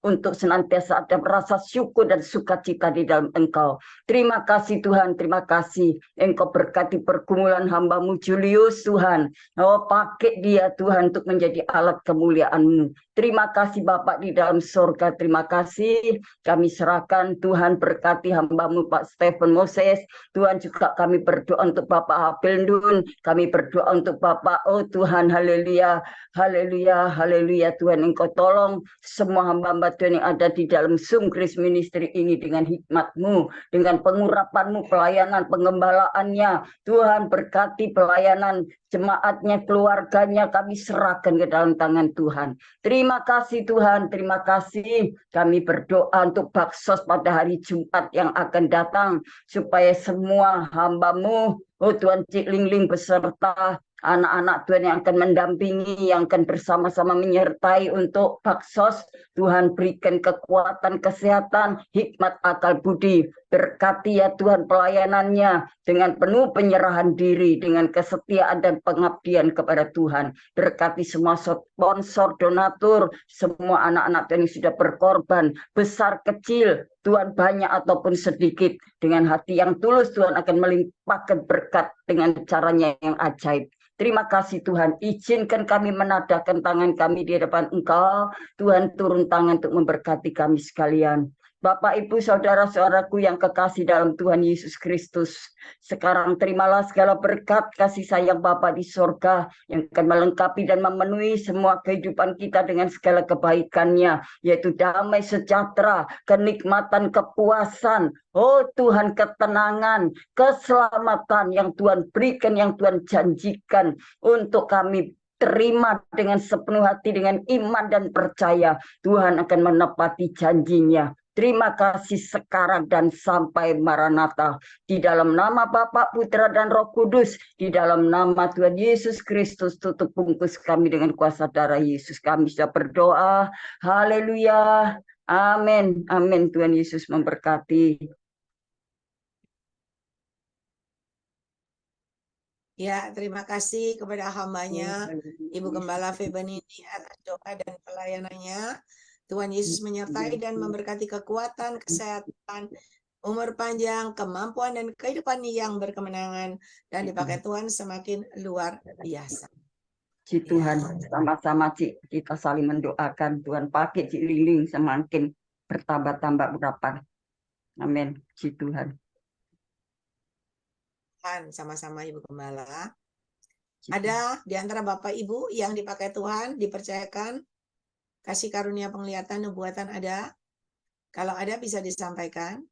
untuk senantiasa ada rasa syukur dan sukacita di dalam Engkau. Terima kasih Tuhan, terima kasih. Engkau berkati pergumulan hamba-Mu Julius Tuhan. Oh pakai dia Tuhan untuk menjadi alat kemuliaan-Mu. Terima kasih Bapak di dalam surga, terima kasih. Kami serahkan Tuhan, berkati hamba-Mu Pak Stephen Moses. Tuhan, juga kami berdoa untuk Bapak Hapildun. Kami berdoa untuk Bapak, oh Tuhan, haleluya, haleluya, haleluya. Tuhan, Engkau tolong semua hamba-hamba Tuhan yang ada di dalam Zoom Grace Ministry ini dengan hikmat-Mu, dengan pengurapan-Mu, pelayanan, pengembalaannya. Tuhan, berkati pelayanan jemaatnya, keluarganya, kami serahkan ke dalam tangan Tuhan. Terima kasih Tuhan, terima kasih. Kami berdoa untuk baksos pada hari Jumat yang akan datang, supaya semua hamba-Mu, oh Tuhan, Cik Lingling beserta anak-anak Tuhan yang akan mendampingi, yang akan bersama-sama menyertai untuk baksos. Tuhan, berikan kekuatan, kesehatan, hikmat, akal budi. Berkati ya Tuhan pelayanannya dengan penuh penyerahan diri, dengan kesetiaan dan pengabdian kepada Tuhan. Berkati semua sponsor, donatur, semua anak-anak Tuhan yang sudah berkorban, besar kecil, Tuhan banyak ataupun sedikit, dengan hati yang tulus Tuhan akan melimpahkan berkat dengan caranya yang ajaib. Terima kasih Tuhan, izinkan kami menadahkan tangan kami di hadapan Engkau. Tuhan, turun tangan untuk memberkati kami sekalian. Bapak, Ibu, Saudara-saudaraku yang kekasih dalam Tuhan Yesus Kristus, sekarang terimalah segala berkat kasih sayang Bapa di surga yang akan melengkapi dan memenuhi semua kehidupan kita dengan segala kebaikannya, yaitu damai sejahtera, kenikmatan, kepuasan, oh Tuhan, ketenangan, keselamatan yang Tuhan berikan, yang Tuhan janjikan untuk kami terima dengan sepenuh hati, dengan iman dan percaya Tuhan akan menepati janjinya. Terima kasih sekarang dan sampai Maranatha. Di dalam nama Bapa, Putra, dan Roh Kudus, di dalam nama Tuhan Yesus Kristus, tutup bungkus kami dengan kuasa darah Yesus. Kami sudah berdoa. Haleluya. Amin. Amin. Tuhan Yesus memberkati. Ya, terima kasih kepada hambanya, Ibu Gembala Febenini atas doa dan pelayanannya. Tuhan Yesus menyertai dan memberkati kekuatan, kesehatan, umur panjang, kemampuan, dan kehidupan yang berkemenangan. Dan dipakai Tuhan semakin luar biasa. Ci Tuhan, sama-sama Ci, kita saling mendoakan. Tuhan pakai Ci Liling semakin bertambah-tambah berapa. Amin. Ci Tuhan. Tuhan, sama-sama Ibu Gembala. Ada di antara Bapak Ibu yang dipakai Tuhan, dipercayakan kasih karunia penglihatan nubuatan ada? Kalau ada bisa disampaikan.